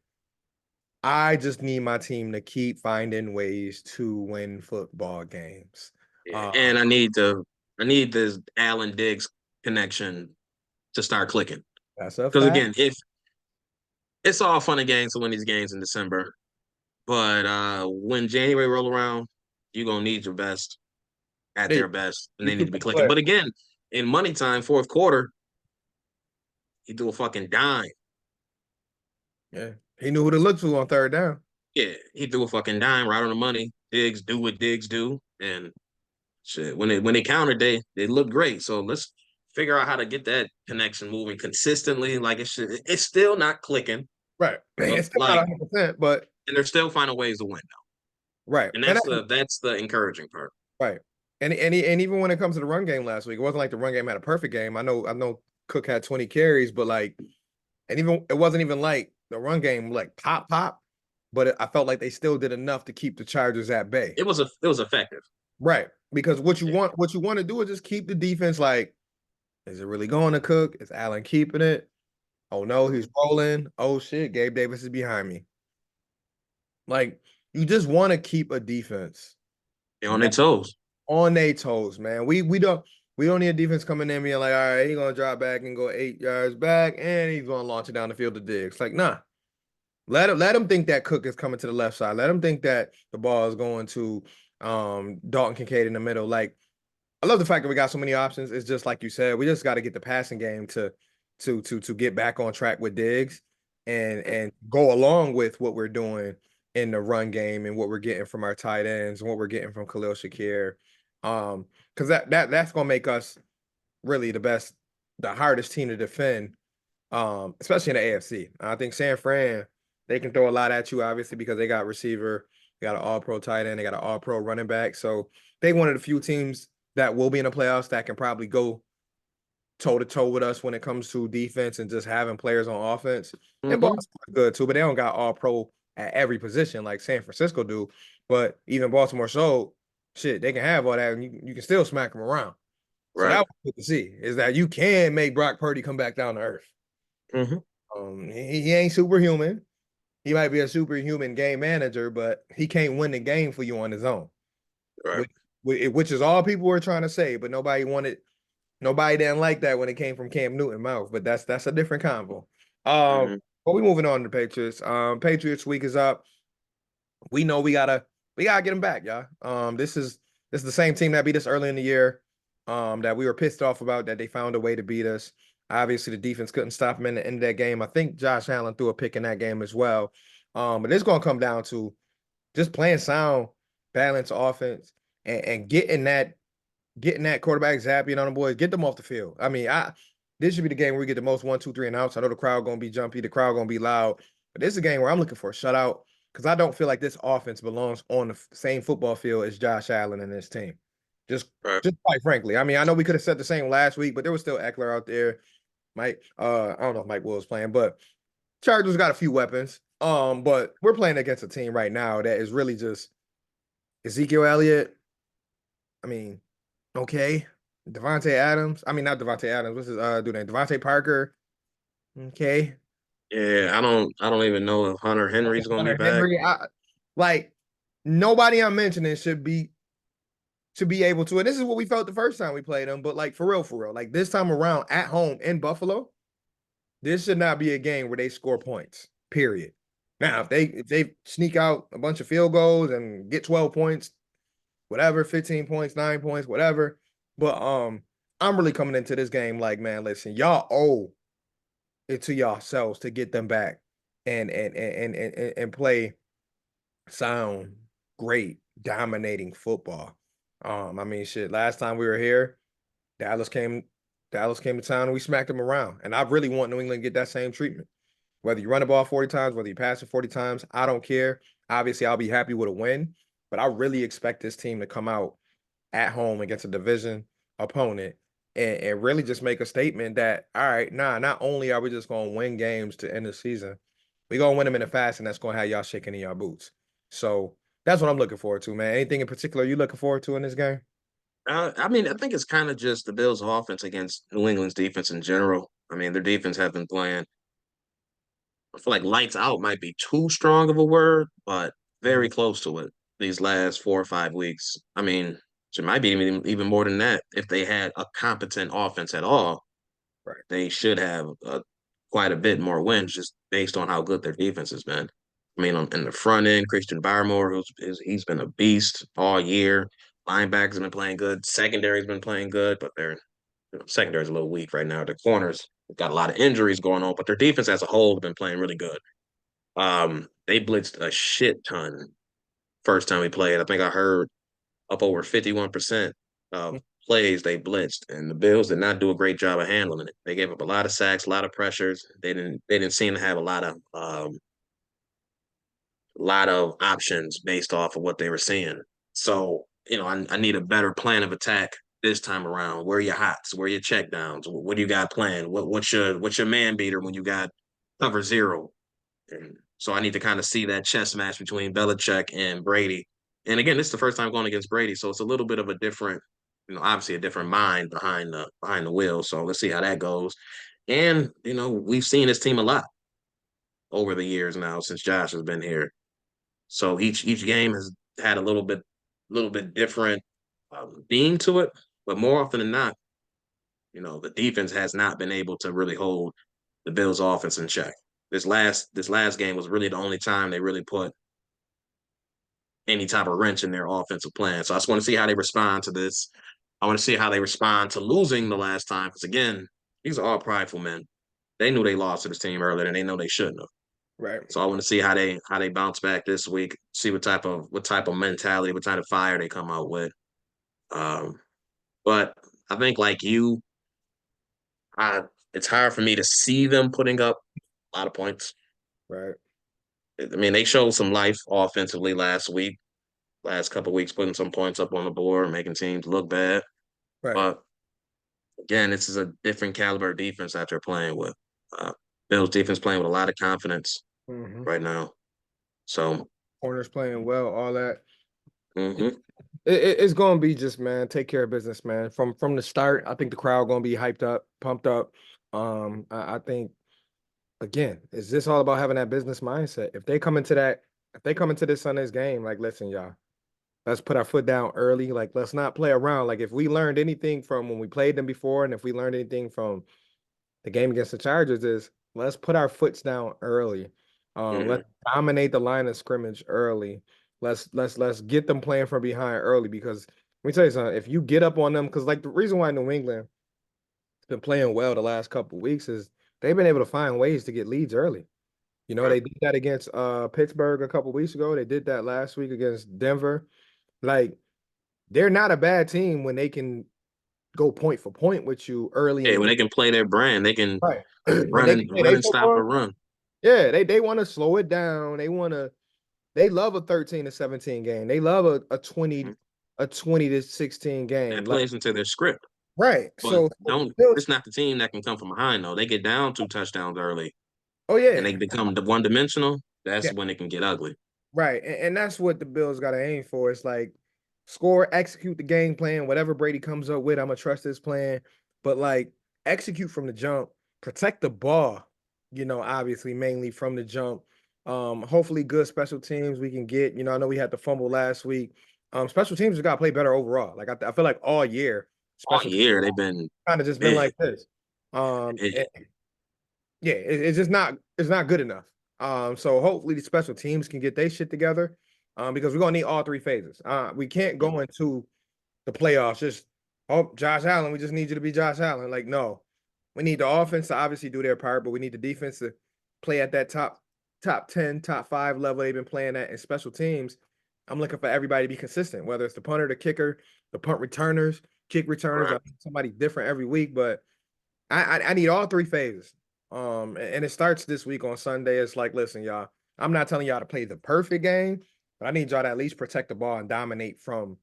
I just need my team to keep finding ways to win football games. Yeah. Uh, And I need this Allen Diggs connection to start clicking. that's a Because fact. again, if it's all fun and games to win these games in December, but when January roll around, you're gonna need your best at Hey, their best, and you they need keep to be that clicking. play. But again, in money time, fourth quarter, he threw a fucking dime. Yeah. He knew who to look to on third down. Yeah, he threw a fucking dime right on the money. Diggs do what Diggs do, and shit. When they countered, they looked great. So let's figure out how to get that connection moving consistently. Like it should. It's still not clicking, Right. but It's still not like, 100%, but and they're still finding ways to win now. right. And And that's the encouraging part. right. And even when it comes to the run game last week, it wasn't like the run game had a perfect game. I know Cook had 20 carries, but like, and even it wasn't even like the run game like pop, but I felt like they still did enough to keep the Chargers at bay. It was effective. Right. Because Yeah. what you want to do is just keep the defense like, is it really going to Cook? Is Allen keeping it? Oh no, he's rolling. Oh shit, Gabe Davis is behind me. Like, you just want to keep a defense They're on their toes. on their toes, man. We don't need a defense coming in being like, all right, he's gonna drop back and go 8 yards back, and he's gonna launch it down the field to Diggs. Like, nah. Let him think that Cook is coming to the left side. Let him think that the ball is going to Dalton Kincaid in the middle. Like, I love the fact that we got so many options. It's just like you said, we just got to get the passing game to get back on track with Diggs and go along with what we're doing in the run game and what we're getting from our tight ends and what we're getting from Khalil Shakir. Because that's gonna make us really the hardest team to defend, especially in the AFC. I think San Fran, they can throw a lot at you, obviously, because they got receiver, they got an all-pro tight end, they got an all-pro running back. So they one of the few teams that will be in the playoffs that can probably go toe to toe with us when it comes to defense and just having players on offense. And Mm-hmm. Baltimore's good too, but they don't got all pro at every position like San Francisco do. But even Baltimore showed shit, they can have all that and you can still smack them around. So that Right. was good to see is that you can make Brock Purdy come back down to earth. Mm-hmm. He ain't superhuman. He might be a superhuman game manager, but he can't win the game for you on his own, Right. which, which is all people were trying to say, but nobody didn't like that when it came from Cam Newton mouth, but that's a different convo. Mm-hmm. But we moving on to the Patriots. Patriots week is up. We know we gotta get them back, y'all. This is the same team that beat us early in the year. That we were pissed off about that they found a way to beat us. Obviously, the defense couldn't stop them in the end of that game. I think Josh Allen threw a pick in that game as well. But it's gonna come down to just playing sound, balanced offense, and getting that quarterback zapping on the boys, get them off the field. I mean, this should be the game where we get the most 1, 2, 3 and outs. I know the crowd gonna be jumpy, the crowd gonna be loud, but this is a game where I'm looking for a shutout because I don't feel like this offense belongs on the same football field as Josh Allen and this team. Just, Right. just quite frankly, I mean, I know we could have said the same last week, but there was still Eckler out there. I don't know if Mike Wills playing, but Chargers got a few weapons. But we're playing against a team right now that is really just Ezekiel Elliott, I mean, okay. Devontae Adams. I mean, not Devontae Adams. What's his dude name? Devontae Parker. Okay. Yeah, I don't even know if Hunter Henry's gonna be Hunter back. Henry. Like nobody I'm mentioning should be able to. And this is what we felt the first time we played them. But like for real, like this time around at home in Buffalo, this should not be a game where they score points. Period. Now, if they sneak out a bunch of field goals and get 12 points, whatever, 15 points, 9 points, whatever. But I'm really coming into this game like, man, listen, y'all owe it to yourselves to get them back and play sound, great, dominating football. I mean, shit. Last time we were here, Dallas came, Dallas came to town and we smacked them around. And I really want New England to get that same treatment. Whether you run the ball 40 times, whether you pass it 40 times, I don't care. Obviously, I'll be happy with a win, but I really expect this team to come out at home against a division opponent and really just make a statement that, all right, not only are we just going to win games to end the season, we're going to win them in a fashion that's going to have y'all shaking in your boots. So that's what I'm looking forward to, man. Anything in particular you looking forward to in this game? I mean, I think it's kind of just the Bills' offense against New England's defense in general. I mean, their defense have been playing. I feel like lights out might be too strong of a word, but very Mhm. close to it these last 4 or 5 weeks. I mean, it might be even more than that. If they had a competent offense at all, Right. they should have quite a bit more wins just based on how good their defense has been. I mean, in the front end, Christian Barmore, he's been a beast all year. Linebackers have been playing good. Secondary's been playing good, but their secondary's a little weak right now. The corners got a lot of injuries going on, but their defense as a whole has been playing really good. They blitzed a shit ton first time we played. I think I heard up over 51% of plays they blitzed, and the Bills did not do a great job of handling it. They gave up a lot of sacks, a lot of pressures. They didn't seem to have a lot of options based off of what they were seeing. So, I need a better plan of attack this time around. Where are your hots? Where are your check downs? What do you got planned? What's your man beater when you got cover zero? And so I need to kind of see that chess match between Belichick and Brady. And again, this is the first time going against Brady, so it's a little bit of a different, obviously a different mind behind the wheel. So let's see how that goes. And we've seen this team a lot over the years now since Josh has been here. So each game has had a little bit different theme to it, but more often than not, the defense has not been able to really hold the Bills' offense in check. This last game was really the only time they really put any type of wrench in their offensive plan. So I just want to see how they respond to this. I want to see how they respond to losing the last time. Because again, these are all prideful men. They knew they lost to this team earlier, and they know they shouldn't have. Right. So I want to see how they bounce back this week. See what type of mentality, what type of fire they come out with. Um, but I think like you, it's hard for me to see them putting up a lot of points. Right. I mean, they showed some life offensively last couple of weeks, putting some points up on the board, making teams look bad. Right. But again, this is a different caliber defense that they're playing with. Uh, Bills defense playing with a lot of confidence Hmm. right now. So, Corners playing well, all that. mhm. It's gonna be just, man, take care of business, man. From the start, I think the crowd gonna be hyped up, pumped up. I think again, is this all about having that business mindset? If they come into this Sunday's game, like, listen, y'all, let's put our foot down early. Like, let's not play around. Like, if we learned anything from when we played them before, and if we learned anything from the game against the Chargers, is let's put our foots down early. Let's Mhm. dominate the line of scrimmage early. Let's get them playing from behind early because let me tell you something. If you get up on them, because like the reason why New England has been playing well the last couple of weeks is they've been able to find ways to get leads early. You know, Right. they did that against Pittsburgh a couple of weeks ago. They did that last week against Denver. Like they're not a bad team when they can go point for point with you early in Hey, the when game. they can play their brand, they can Right. When run they and can play run their and stop the football, run. yeah, they want to slow it down. They love a 13 to 17 game. They love Mhm. a 20 to 16 game. That Like, plays into their script. right. But So don't Bills, it's not the team that can come from behind though. They get down 2 touchdowns early oh and yeah. they become the one dimensional. That's Yeah. when it can get ugly. Right. And that's what the Bills got to aim for. It's like score, execute the game plan, whatever Brady comes up with, I'm gonna trust this plan. But like execute from the jump, protect the ball, obviously mainly from the jump. Hopefully good special teams we can get. I know we had the fumble last week. Special teams just gotta play better overall. Like I feel like all year, All special teams year they've been kind of just been mid. like this. It, Yeah, it's just not good enough. So hopefully the special teams can get their shit together. Because we're gonna need all three phases. We can't go into the playoffs just Josh Allen. We just need you to be Josh Allen. Like, no, we need the offense to obviously do their part, but we need the defense to play at that top 10, top 5 level they've been playing at in special teams. I'm looking for everybody to be consistent, whether it's the punter, the kicker, the punt returners, kick returners, right. or somebody different every week. But I need all three phases. And it starts this week on Sunday. It's like, listen, y'all, I'm not telling y'all to play the perfect game, but I need y'all to at least protect the ball and dominate from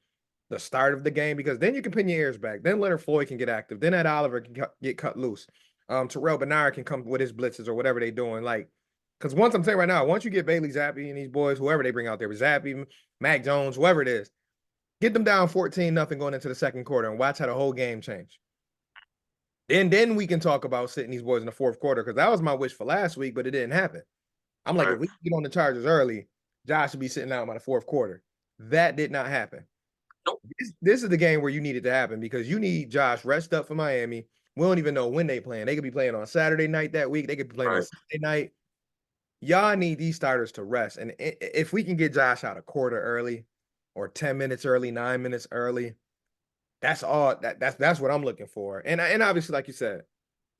the start of the game, because then you can pin your ears back. Then Leonard Floyd can get active. Then Ed Oliver can get cut loose. Terrell Bernard can come with his blitzes or whatever they're doing. Like, because once I'm saying right now, once you get Bailey Zappi and these boys, whoever they bring out there, Zappi, Mac Jones, whoever it is, get them down 14-0 going into the second quarter and watch how the whole game change. Then we can talk about sitting these boys in the fourth quarter, because that was my wish for last week, but it didn't happen. I'm like, Right. if we get on the Chargers early, Josh should be sitting out by the fourth quarter. That did not happen. Nope. This is the game where you need it to happen, because you need Josh rest up for Miami. We don't even know when they playing. They could be playing on Saturday night that week. They could be playing on Right. Sunday night. Y'all need these starters to rest. And if we can get Josh out a quarter early or 10 minutes early, 9 minutes early, that's all that's what I'm looking for. And obviously, like you said,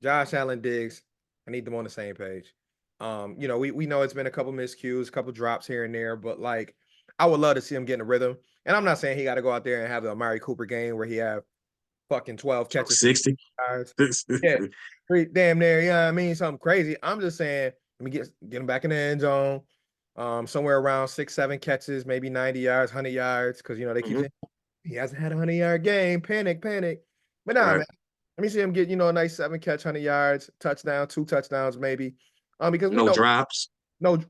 Josh Allen, Diggs, I need them on the same page. We know it's been a couple miscues, a couple drops here and there, but like I would love to see him get in a rhythm. And I'm not saying he got to go out there and have the Amari Cooper game where he have fucking 12 catches, 60. yards. Yeah, damn near, I mean, something crazy. I'm just saying, let me get him back in the end zone. Somewhere around 6, 7 catches, maybe 90 yards, 100 yards, because they keep Hmm. saying he hasn't had a 100-yard game. Panic, panic. But nah, Right. man. Let me see him get, a nice 7 catch, 100 yards, touchdown, 2 touchdowns, maybe. Because we No know drops. no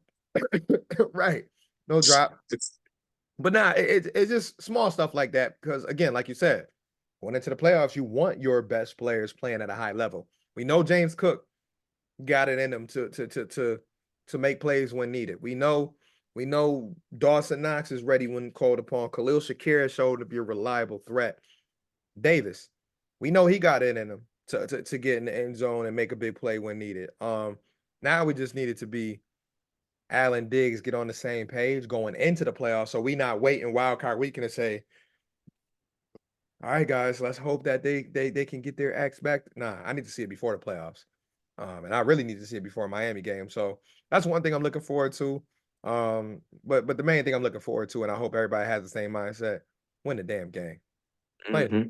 right. No drop. It's But nah, it's just small stuff like that. Because again, like you said, going into the playoffs, you want your best players playing at a high level. We know James Cook got it in him to make plays when needed. We know Dawson Knox is ready when called upon. Khalil Shakir showed to be a reliable threat. Davis, we know he got it in him to get in the end zone and make a big play when needed. Now we just needed to be Allen, Diggs get on the same page going into the playoffs, so we not waiting wild card weekend to say, all right, guys, let's hope that they can get their acts back. Nah, I need to see it before the playoffs. And I really need to see it before Miami game. So that's one thing I'm looking forward to. But the main thing I'm looking forward to, and I hope everybody has the same mindset, win the damn game. Play, hmm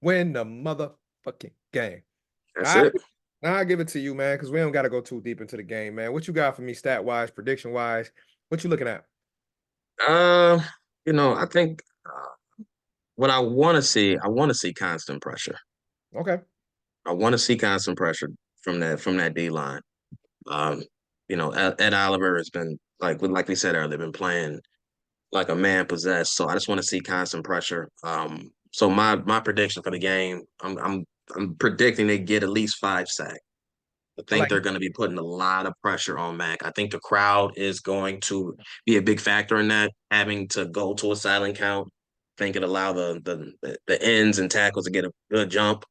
win the motherfucking game. That's All right, it. now I give it to you, man, because we don't got to go too deep into the game, man. What you got for me, stat wise, prediction wise? What you looking at? Uh, I think what I want to see constant pressure. Okay. I want to see constant pressure from that D line. Um, Ed Oliver has been like we said earlier, been playing like a man possessed. So I just want to see constant pressure. So my prediction for the game, I'm predicting they get at least 5 sacks. I I think like they're going to be putting a lot of pressure on Mac. I think the crowd is going to be a big factor in that, having to go to a silent count. I think it allow the ends and tackles to get a good jump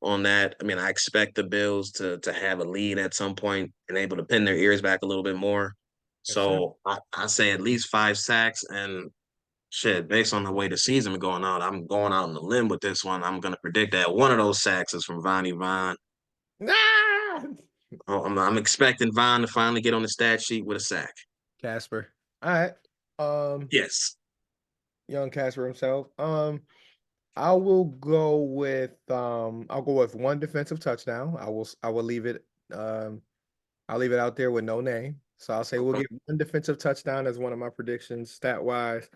on that. I mean, I expect the Bills to have a lead at some point and able to pin their ears back a little bit more. yes, sir. So I say at least 5 sacks, and shit, based on the way the season is going out, I'm going out on the limb with this one. I'm gonna predict that one of those sacks is from Vonnie Vaughn. Nah! I'm expecting Vaughn to finally get on the stat sheet with a sack. Casper. All right. Yes. Young Casper himself. I'll go with one defensive touchdown. I will leave it I'll leave it out there with no name. So I'll say we'll Okay. get one defensive touchdown as one of my predictions, stat wise.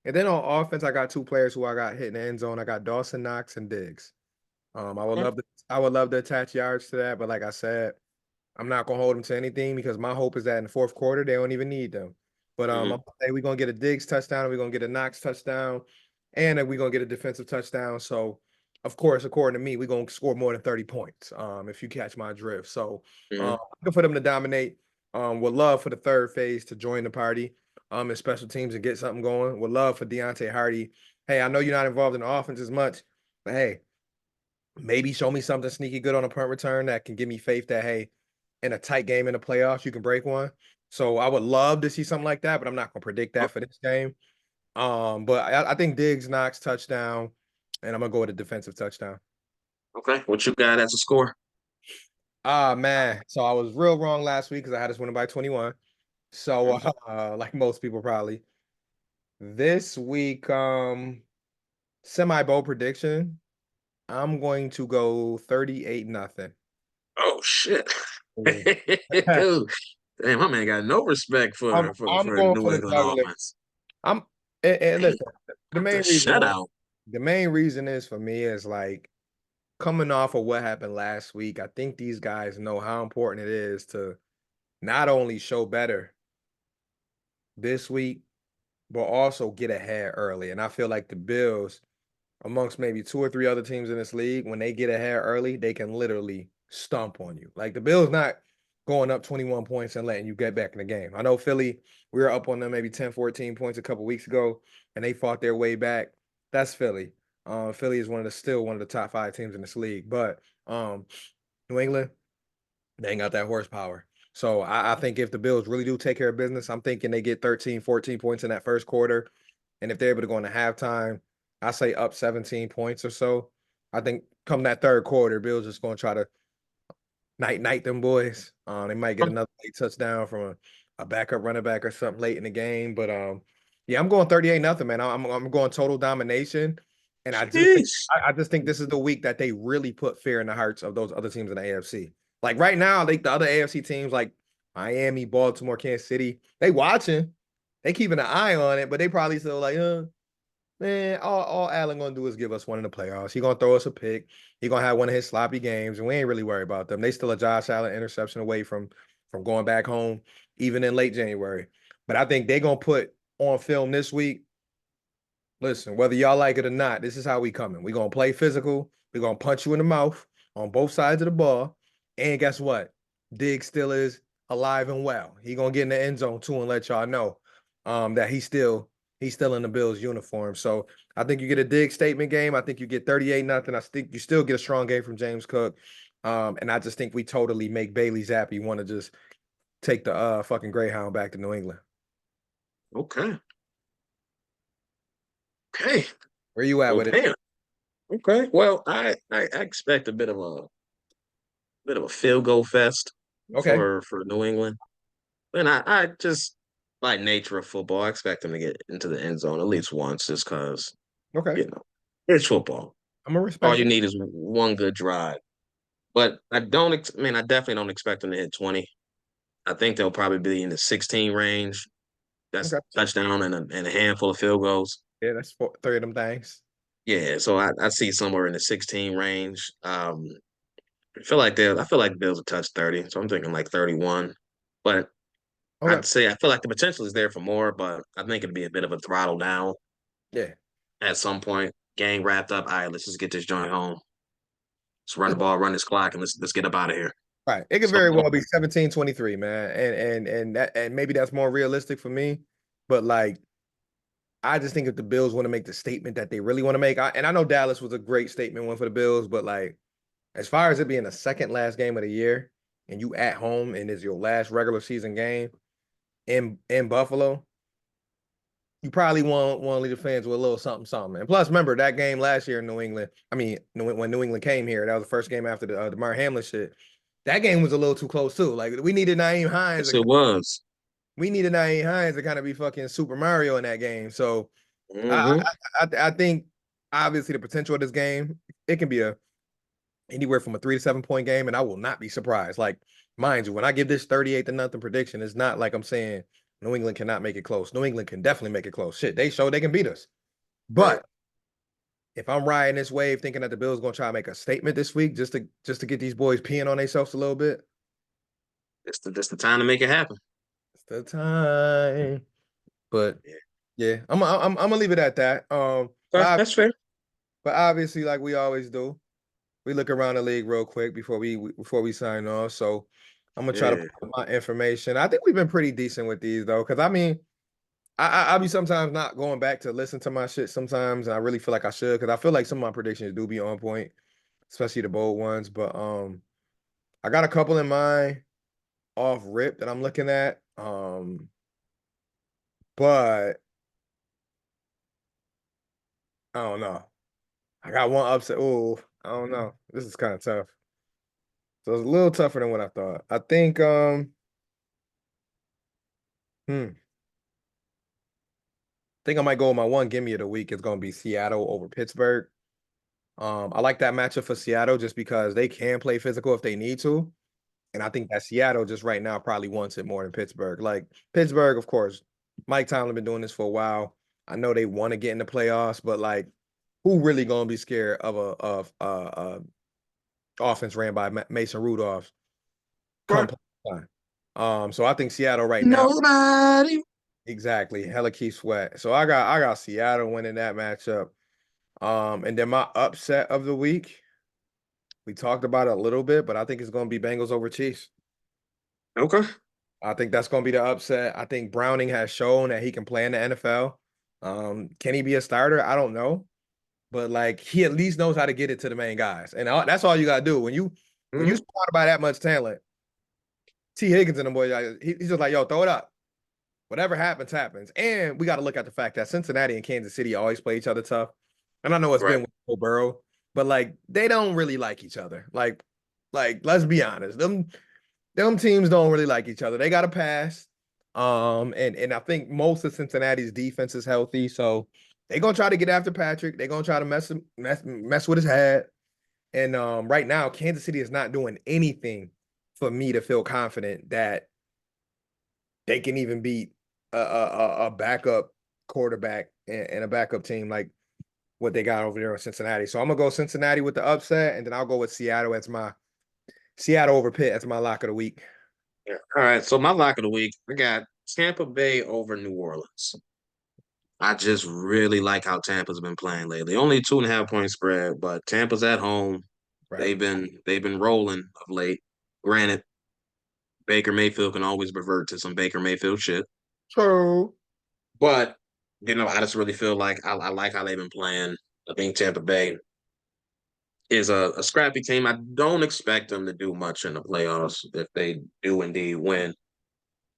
And then on offense, I got two players who I got hit in the end zone. I got Dawson Knox and Diggs. I would love to attach yards to that, but like I said, I'm not gonna hold them to anything, because my hope is that in the fourth quarter they don't even need them. But I'm Mhm. gonna say we're gonna get a Diggs touchdown, and we're gonna get a Knox touchdown, and then we're gonna get a defensive touchdown. So, of course, according to me, we're gonna score more than 30 points. If you catch my drift. So Mhm. looking for them to dominate. Would love for the third phase to join the party in special teams and get something going. Would love for Deontay Hardy. Hey, I know you're not involved in the offense as much, but hey, maybe show me something sneaky good on a punt return that can give me faith that hey, in a tight game in the playoffs, you can break one. So I would love to see something like that, but I'm not gonna predict O that for this game. But I think Diggs knocks touchdown, and I'm gonna go with a defensive touchdown. okay, what you got as a score? Ah man, so I was real wrong last week because I had us winning by 21. So Mhm. like most people probably this week, semi bowl prediction. I'm going to go 38 nothing. Oh shit. Dude, damn, my man got no respect I'm for I'm for going New for the England juggler. offense. I'm and Damn, listen, the not the main reason shutout. the main reason is for me is like coming off of what happened last week. I think these guys know how important it is to not only show better this week, but also get ahead early. And I feel like the Bills, amongst maybe two or three other teams in this league, when they get ahead early, they can literally stomp on you. Like the Bills not going up 21 points and letting you get back in the game. I know Philly, we were up on them maybe 10, 14 points a couple weeks ago, and they fought their way back. That's Philly. Philly is still one of the top five teams in this league. But New England, they ain't got that horsepower. So I think if the Bills really do take care of business, I'm thinking they get 13, 14 points in that first quarter. And if they're able to go into halftime, I say up 17 points or so. I think come that third quarter, Bills just gonna try to night them boys. They might get another late touchdown from a backup running back or something late in the game. But yeah, I'm going 38 nothing, man. I'm going total domination. And Jeez. I just think this is the week that they really put fear in the hearts of those other teams in the AFC. Like right now, like the other AFC teams like Miami, Baltimore, Kansas City, they watching, they keeping an eye on it, but they probably still like, man, all Allen gonna do is give us one in the playoffs. He gonna throw us a pick. He gonna have one of his sloppy games, and we ain't really worried about them. They still a Josh Allen interception away from going back home, even in late January. But I think they gonna put on film this week. Listen, whether y'all like it or not, this is how we coming. We gonna play physical. We gonna punch you in the mouth on both sides of the ball. And guess what? Diggs still is alive and well. He gonna get in the end zone too and let y'all know that he's still in the Bills uniform. So I think you get a Diggs statement game. I think you get 38 nothing. I think you still get a strong game from James Cook. And I just think we totally make Bailey Zappi want to just take the fucking Greyhound back to New England. Okay. Okay. Where you at Well, with it? damn. Okay. Well, I expect a bit of a field goal fest Okay. for New England. And I just by nature of football, I expect them to get into the end zone at least once, just because, Okay. you know, it's football. I'm gonna All respect you it. need is one good drive. But I mean, I definitely don't expect them to hit 20. I think they'll probably be in the 16 range. That's Okay. touchdown and a handful of field goals. Yeah, that's three of them things. Yeah, so I see somewhere in the 16 range. I feel like the Bills will touch 30, so I'm thinking like 31. But Okay. I feel like the potential is there for more, but I think it'd be a bit of a throttle down Yeah. at some point. Game wrapped up. All right, let's just get this joint home. Let's run the ball, run this clock, and let's get up out of here. Right. It could So very well be 17-23, man. And maybe that's more realistic for me. But like I just think if the Bills want to make the statement that they really want to make, and I know Dallas was a great statement one for the Bills, but like as far as it being the second last game of the year and you at home and is your last regular season game in Buffalo, you probably want to leave the fans with a little something, something. And plus, remember that game last year in New England. I mean, when New England came here, that was the first game after the Damar Hamlin shit. That game was a little too close too. Like we needed Naeem Hines. yes, it was. We needed Naeem Hines to kind of be fucking Super Mario in that game. So Hmm. I think obviously the potential of this game it can be a anywhere from a 3 to 7 point game, and I will not be surprised. Like mind you, when I give this 38 to nothing prediction, it's not like I'm saying New England cannot make it close. New England can definitely make it close. Shit, they show they can beat us. Right. But if I'm riding this wave thinking that the Bills gonna try to make a statement this week just to get these boys peeing on themselves a little bit, It's the time to make it happen. it's the time. But Yeah. yeah, I'm gonna leave it at that. That's fair. But obviously, like we always do, we look around the league real quick before we sign off. So I'm gonna try to Yeah. put up my information. I think we've been pretty decent with these though, because I mean, I'll be sometimes not going back to listen to my shit sometimes, and I really feel like I should, because I feel like some of my predictions do be on point, especially the bold ones. But I got a couple in mind off rip that I'm looking at. But I don't know. I got one upset. Oh, I don't know. This is kind of tough. So it's a little tougher than what I thought. I think I think I might go with my one gimme of the week. It's gonna be Seattle over Pittsburgh. I like that matchup for Seattle just because they can play physical if they need to. And I think that Seattle just right now probably wants it more than Pittsburgh. Like Pittsburgh, of course, Mike Tomlin been doing this for a while. I know they want to get in the playoffs, but like, who really gonna be scared of a offense ran by Mason Rudolph come Right. play time? So I think Seattle right now, Nobody. exactly, hella Keith Sweat. So I got Seattle winning that matchup. And then my upset of the week, we talked about it a little bit, but I think it's gonna be Bengals over Chiefs. Okay. I think that's going to be the upset. I think Browning has shown that he can play in the NFL. Can he be a starter? I don't know, but like he at least knows how to get it to the main guys, and that's all you got to do when you Mhm. surrounded by that much talent. T. Higgins and the boy, like, he's just like, yo, throw it up. Whatever happens, happens. And we got to look at the fact that Cincinnati and Kansas City always play each other tough. And I know it's Right. been with Joe Burrow, but like they don't really like each other. Like let's be honest, them teams don't really like each other. They got to pass. And I think most of Cincinnati's defense is healthy, so they're gonna try to get after Patrick. They're gonna try to mess with his head. And right now, Kansas City is not doing anything for me to feel confident that they can even beat a backup quarterback and a backup team like what they got over there in Cincinnati. So I'm gonna go Cincinnati with the upset, and then I'll go with Seattle as my Seattle over Pitt as my lock of the week. Yeah. All right. So my lock of the week, I got Tampa Bay over New Orleans. I just really like how Tampa's been playing lately. Only 2.5 point spread, but Tampa's at home. Right. They've been rolling of late. Granted, Baker Mayfield can always revert to some Baker Mayfield shit. True. But I just really feel like I like how they've been playing. I think Tampa Bay is a scrappy team. I don't expect them to do much in the playoffs if they do indeed win.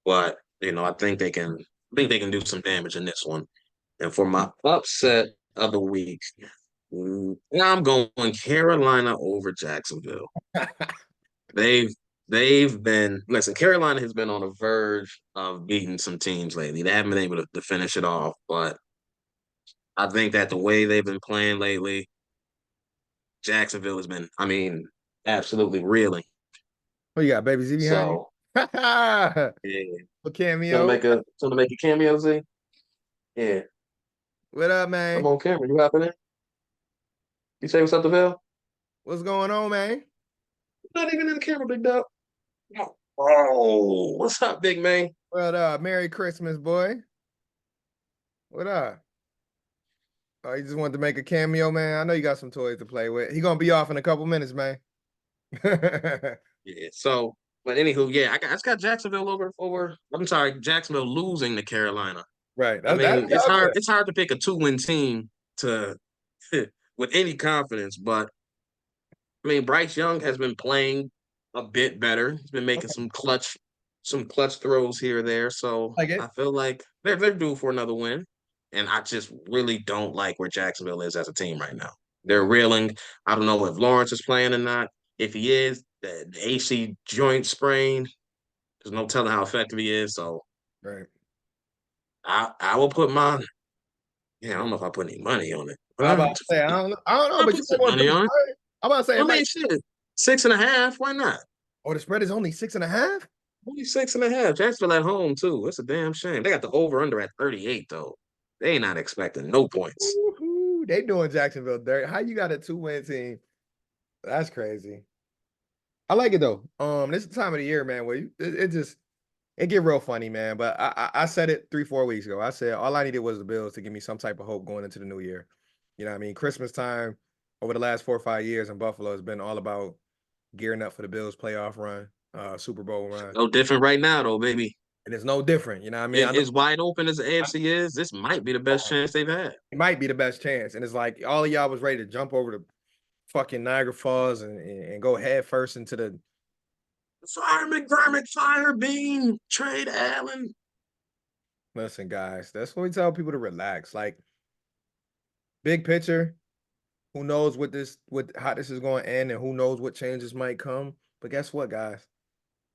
But I think they can do some damage in this one. And for my upset of the week, I'm going Carolina over Jacksonville. They've they've been listen. Carolina has been on the verge of beating some teams lately. They haven't been able to finish it off, but I think that the way they've been playing lately, Jacksonville has been, I mean, absolutely reeling. Oh, you got Baby Z behind you? So yeah, A gonna cameo. make a cameo. Z. Yeah, What up, I'm man? on camera. You happening? You say what's up to Phil? What's going on, man? Not even in the camera, big dog. Oh, what's up, big man? What up? Merry Christmas, boy. What up? Oh, you just wanted to make a cameo, man? I know you got some toys to play with. He gonna be off in a couple minutes, man. Yeah. So, but anywho, yeah, I just got Jacksonville over. I'm sorry, Jacksonville losing to Carolina. Right. I That's mean, the it's hard. upset. It's hard to pick a 2-win team to with any confidence. But I mean, Bryce Young has been playing a bit better. He's been making some clutch throws here or there. So Like I it. feel like they're due for another win. And I just really don't like where Jacksonville is as a team right now. They're reeling. I don't know if Lawrence is playing or not. If he is, the AC joint sprain, there's no telling how effective he is. So Right. I will put my yeah, I don't know if I put any money on it. But I'm about I to say, I don't know, but you put some might want to money put the on it. spread. I'm about to say I it might. mean, shit, 6.5. Why not? Oh, the spread is only 6.5. Only 6.5. Jacksonville at home too. It's a damn shame. They got the over under at 38 though. They ain't not expecting no points. Woo-hoo. They doing Jacksonville dirt. How you got a 2-win team? That's crazy. I like it though. This is the time of the year, man, where it just it get real funny, man. But I said it 3, 4 weeks ago. I said all I needed was the Bills to give me some type of hope going into the new year. You know what I mean? Christmas time over the last 4 or 5 years in Buffalo has been all about gearing up for the Bills playoff run, Super Bowl run. No different right now, though, baby. And it's no different. You know what I mean? I know As wide open as the AFC is, this might be the best chance they've had. it might be the best chance. And it's like all of y'all was ready to jump over the fucking Niagara Falls and go head first into the Fire McDermott, fire Bean, trade Allen. listen, guys. That's what we tell people to relax. Like big picture, who knows what how this is going to end and who knows what changes might come. But guess what, guys?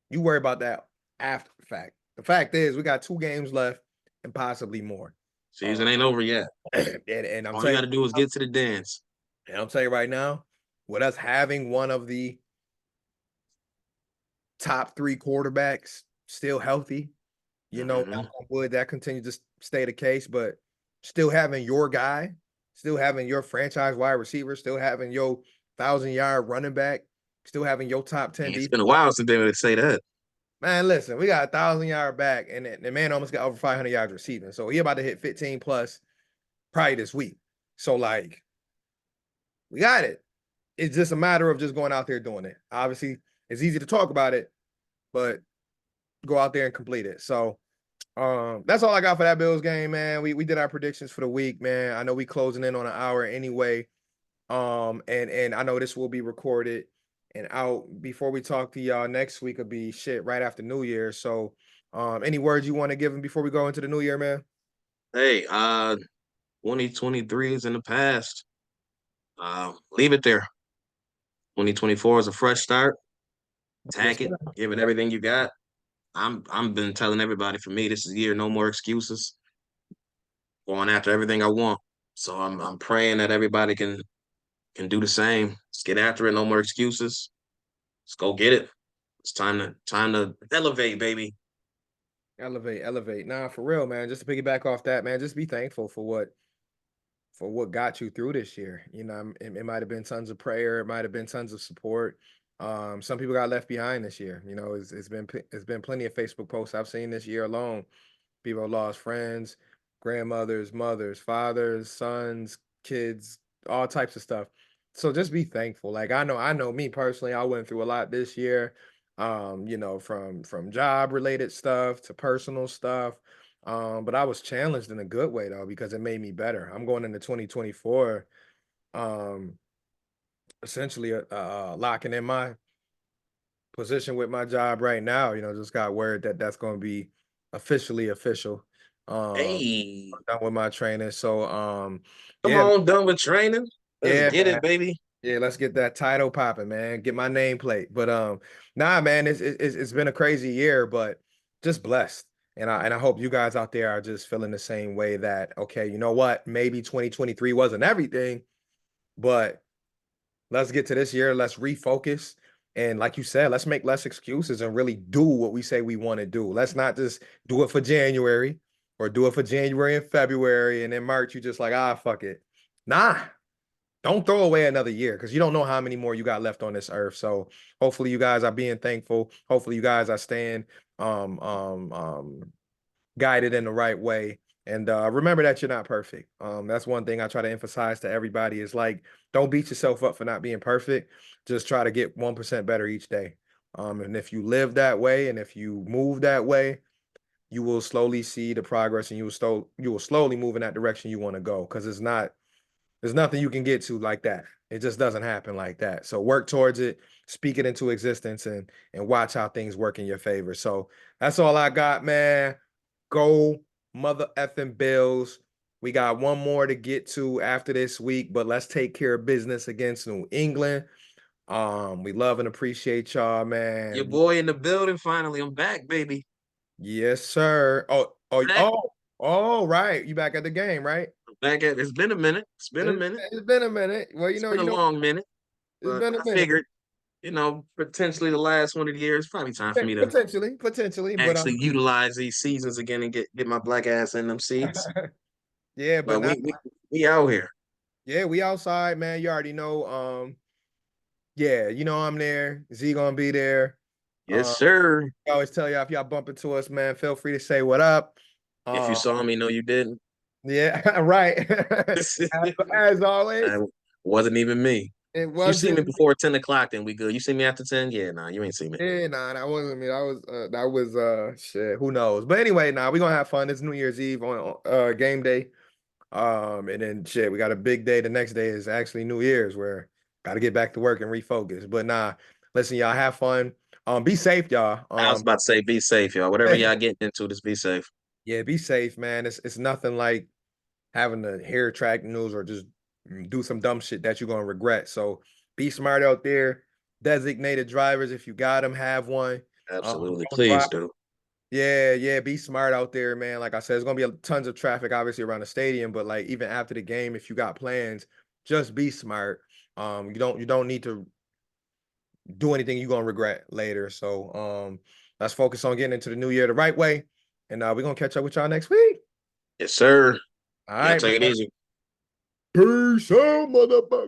You worry about that after the fact. The fact is we got 2 games left and possibly more. Season ain't over yet. And I'm All you telling got to do is get to the dance. and I'm telling you right now, with us having one of the top 3 quarterbacks still healthy, you know, knock on wood, that continues to stay the case, but still having your guy, still having your franchise wide receiver, still having your 1,000-yard running back, still having your top 10 It's defense. been a while since they would say that. Man, listen, we got a 1,000-yard back, and the man almost got over 500 yards receiving. So he about to hit 15 plus probably this week. So like, we got it. It's just a matter of just going out there doing it. Obviously, it's easy to talk about it, but go out there and complete it. So that's all I got for that Bills game, man. We did our predictions for the week, man. I know we closing in on an hour anyway. And I know this will be recorded and out before we talk to y'all next week. Will be shit right after New Year. So any words you want to give them before we go into the new year, man? Hey, 2023 is in the past. Leave it there. 2024 is a fresh start. Yes, Attack it. sir. Give it everything you got. I'm been telling everybody, for me, this is the year, no more excuses. Going after everything I want. So I'm praying that everybody can do the same. Let's get after it. No more excuses. Let's go get it. It's time to elevate, baby. Elevate, elevate. Nah, for real, man. Just to piggyback off that, man. Just be thankful for what got you through this year. You know, it might have been tons of prayer, it might have been tons of support. Some people got left behind this year. You know, it's been plenty of Facebook posts I've seen this year alone. People have lost friends, grandmothers, mothers, fathers, sons, kids, all types of stuff. So just be thankful. Like I know me personally, I went through a lot this year. You know, from job related stuff to personal stuff. But I was challenged in a good way though, because it made me better. I'm going into 2024, um, essentially locking in my position with my job right now. You know, just got word that that's going to be officially official. Um, Hey, done with my training. So, come yeah, on, done with training. Let's yeah, get man. it, baby. Yeah, let's get that title popping, man. Get my nameplate. But nah, man, it's been a crazy year, but just blessed. And I hope you guys out there are just feeling the same way that, okay, you know what? Maybe 2023 wasn't everything, but let's get to this year. Let's refocus. And like you said, let's make less excuses and really do what we say we want to do. Let's not just do it for January or do it for January and February. And then March, you just like, fuck it. Nah, don't throw away another year because you don't know how many more you got left on this earth. So hopefully you guys are being thankful. Hopefully you guys are staying guided in the right way. And remember that you're not perfect. That's one thing I try to emphasize to everybody is like, don't beat yourself up for not being perfect. Just try to get 1% better each day. And if you live that way and if you move that way, you will slowly see the progress and you will slowly move in that direction you want to go. Because there's nothing you can get to like that. It just doesn't happen like that. So work towards it, speak it into existence, and watch how things work in your favor. So that's all I got, man. Go mother effing Bills. We got one more to get to after this week, but let's take care of business against New England. We love and appreciate y'all, Your man. boy in the building. Finally, I'm back, baby. Yes, sir. Back, Right. You back at the game, right? back at. It's been a minute. It's been a minute. It's been a minute. Well, It's been a long minute. it's But been a I minute. figured, potentially the last one of the years, probably time for me to Potentially, but actually utilize these seasons again and get my black ass in them seats. yeah, but But now, we out here. yeah, we outside, man. You already know. Yeah, you know I'm there. Z gonna be there. Yes, sir. I always tell y'all if y'all bump into us, man, feel free to say what up. If you Uh, saw me, no, you didn't. yeah, right. As always, I wasn't even me. it You see me wasn't. before 10 o'clock, then we good. You see me after 10? Yeah, nah, you ain't see me. Yeah, nah, that wasn't me. That was shit. Who knows? But anyway, nah, we're gonna have fun. It's New Year's Eve on game day. And then shit, we got a big day. The next day is actually New Year's where gotta get back to work and refocus. But nah, listen, y'all have fun. Be safe, y'all. I was about to say, be safe, y'all. Whatever y'all getting into, just be safe. Yeah, be safe, man. It's nothing like having to hear track news or just do some dumb shit that you're gonna regret. So be smart out there. Designated drivers, if you got them, have one. Absolutely. Don't drive. Please do. Yeah, yeah, be smart out there, man. Like I said, there's gonna be tons of traffic, obviously, around the stadium. But like even after the game, if you got plans, just be smart. You don't need to do anything you're gonna regret later. So let's focus on getting into the new year the right way. And we're gonna catch up with y'all next week. Yes, sir. All Y'all right, take it man. easy. Peace out, motherfucker.